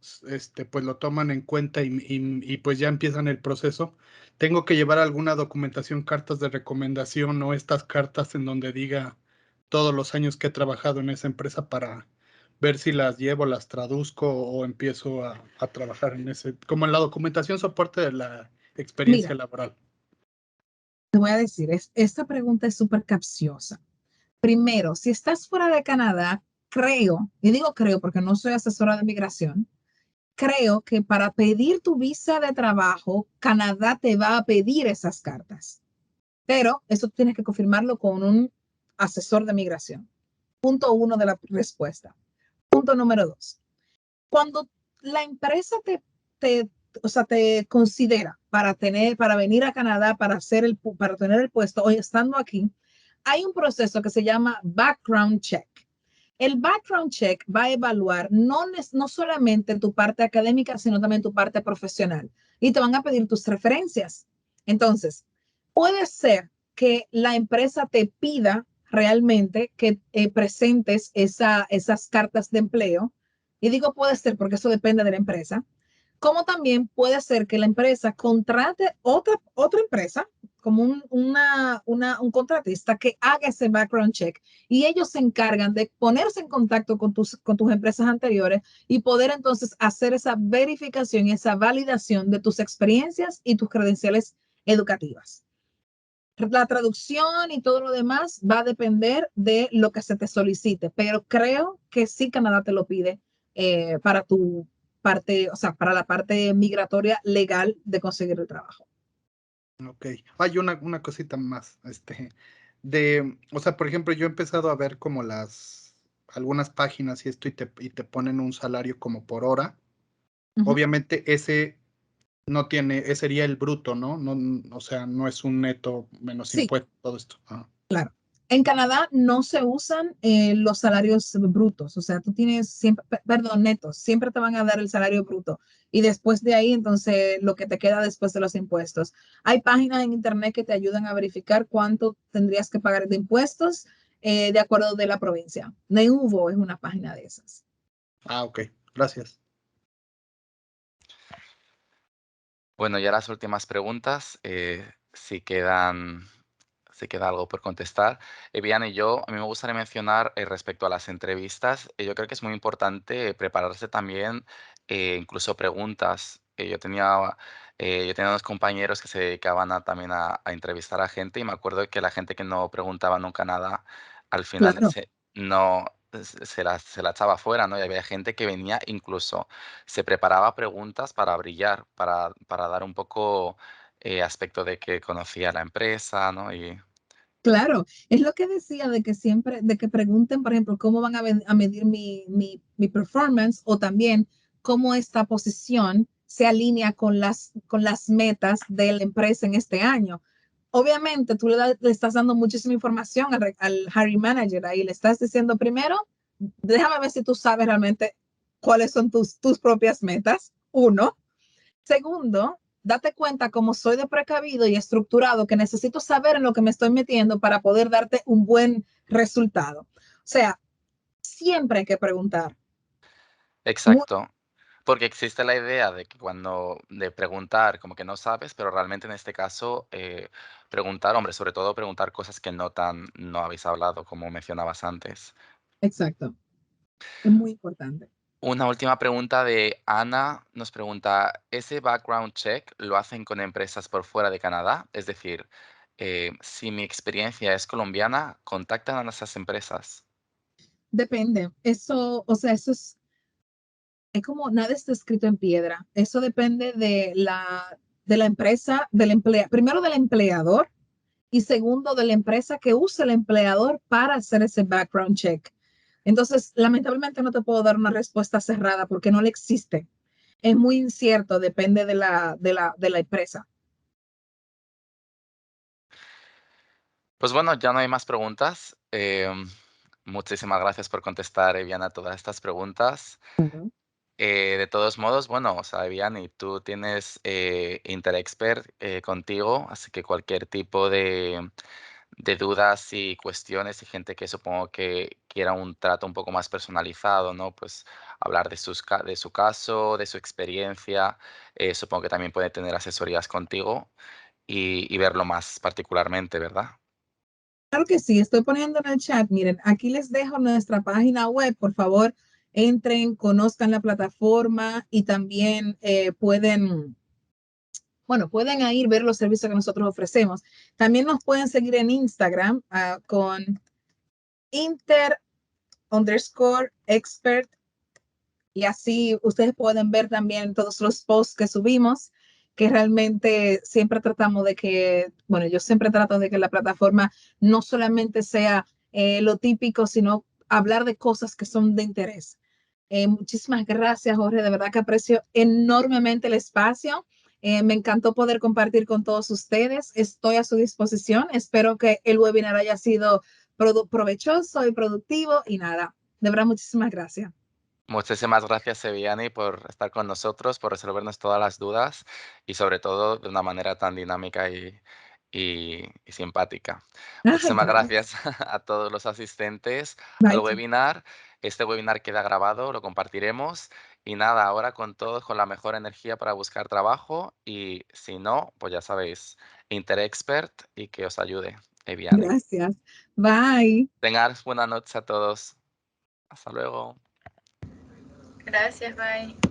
pues lo toman en cuenta y pues ya empiezan el proceso, tengo que llevar alguna documentación, cartas de recomendación o estas cartas en donde diga todos los años que he trabajado en esa empresa para ver si las llevo, las traduzco o empiezo a trabajar en ese, como en la documentación soporte de la experiencia Mira, laboral. te voy a decir, esta pregunta es súper capciosa. Primero, si estás fuera de Canadá, creo, y digo creo porque no soy asesora de migración, creo que para pedir tu visa de trabajo, Canadá te va a pedir esas cartas. Pero eso tienes que confirmarlo con un asesor de migración. Punto uno de la respuesta. Punto número dos. Cuando la empresa o sea, te considera para venir a Canadá, para tener el puesto o estando aquí, hay un proceso que se llama background check. El background check va a evaluar no solamente tu parte académica, sino también tu parte profesional. Y te van a pedir tus referencias. Entonces, puede ser que la empresa te pida realmente que presentes esas cartas de empleo. Y digo puede ser porque eso depende de la empresa. Como también puede ser que la empresa contrate otra empresa, como un contratista que haga ese background check y ellos se encargan de ponerse en contacto con tus empresas anteriores y poder entonces hacer esa verificación y esa validación de tus experiencias y tus credenciales educativas. La traducción y todo lo demás va a depender de lo que se te solicite, pero creo que sí Canadá te lo pide para tu parte, o sea, para la parte migratoria legal de conseguir el trabajo. Ok. Hay una cosita más, o sea, por ejemplo, yo he empezado a ver como algunas páginas y esto y te ponen un salario como por hora. Uh-huh. Obviamente ese no tiene, ese sería el bruto, ¿no? No, o sea, no es un neto menos Sí, impuestos, todo esto. Ajá. claro. En Canadá no se usan los salarios brutos, o sea, tú tienes siempre, perdón, netos, siempre te van a dar el salario bruto y después de ahí, entonces, lo que te queda después de los impuestos. Hay páginas en internet que te ayudan a verificar cuánto tendrías que pagar de impuestos de acuerdo de la provincia. Neuvo es una página de esas. Ah, ok. Gracias. Bueno, ya las últimas preguntas, si queda algo por contestar. Viviana y yo, a mí me gustaría mencionar respecto a las entrevistas, yo creo que es muy importante prepararse también, incluso preguntas. Yo tenía unos compañeros que se dedicaban también a entrevistar a gente y me acuerdo que la gente que no preguntaba nunca nada, al final Claro. no se la echaba fuera, ¿no? Y había gente que venía, incluso se preparaba preguntas para brillar, para dar un poco aspecto de que conocía la empresa, ¿no? Y Claro, es lo que decía de que siempre, de que pregunten, por ejemplo, cómo van a medir mi performance o también cómo esta posición se alinea con las metas de la empresa en este año. Obviamente, tú le estás dando muchísima información al hiring manager ahí, le estás diciendo primero, déjame ver si tú sabes realmente cuáles son tus propias metas, uno. Segundo, date cuenta como soy de precavido y estructurado que necesito saber en lo que me estoy metiendo para poder darte un buen resultado. O sea, siempre hay que preguntar. Muy, exacto. Porque existe la idea de que de preguntar, como que no sabes, pero realmente en este caso, preguntar, hombre, sobre todo preguntar cosas que no habéis hablado, como mencionabas antes. exacto. Es muy importante. Una última pregunta de Ana nos pregunta, ¿ese background check lo hacen con empresas por fuera de Canadá? Es decir, si mi experiencia es colombiana, ¿contactan a esas empresas? Depende. Eso, o sea, es como nada está escrito en piedra. Eso depende de la empresa, primero del empleador y segundo de la empresa que usa el empleador para hacer ese background check. Entonces, lamentablemente no te puedo dar una respuesta cerrada porque no le existe. Es muy incierto, depende de la empresa. Pues bueno, ya no hay más preguntas. Muchísimas gracias por contestar, Eviana, todas estas preguntas. Ujú. De todos modos, bueno, o sea, Vianney, tú tienes Interexpert contigo, así que cualquier tipo de dudas y cuestiones y gente que supongo que quiera un trato un poco más personalizado, ¿no? Pues hablar de su caso, de su experiencia, supongo que también puede tener asesorías contigo y verlo más particularmente, ¿verdad? Claro que sí, estoy poniendo en el chat. Miren, aquí les dejo nuestra página web. Por favor, entren, conozcan la plataforma y también pueden ir ver los servicios que nosotros ofrecemos. También nos pueden seguir en Instagram con inter_expert y así ustedes pueden ver también todos los posts que subimos, que realmente siempre tratamos de que, bueno, yo siempre trato de que la plataforma no solamente sea lo típico, sino hablar de cosas que son de interés. Muchísimas gracias, Jorge. De verdad que aprecio enormemente el espacio. Me encantó poder compartir con todos ustedes. Estoy a su disposición. Espero que el webinar haya sido provechoso y productivo. Y nada, de verdad, muchísimas gracias. Muchísimas gracias, Eviani, por estar con nosotros, por resolvernos todas las dudas y sobre todo de una manera tan dinámica y simpática. Ay, Muchísimas gracias. gracias a todos los asistentes al Bye. webinar. Este webinar queda grabado, lo compartiremos y nada, ahora con todos con la mejor energía para buscar trabajo y si no, pues ya sabéis, Interexpert y que os ayude, Eviani. Gracias. Bye. Tengan buenas noches a todos. Hasta luego. Gracias, bye.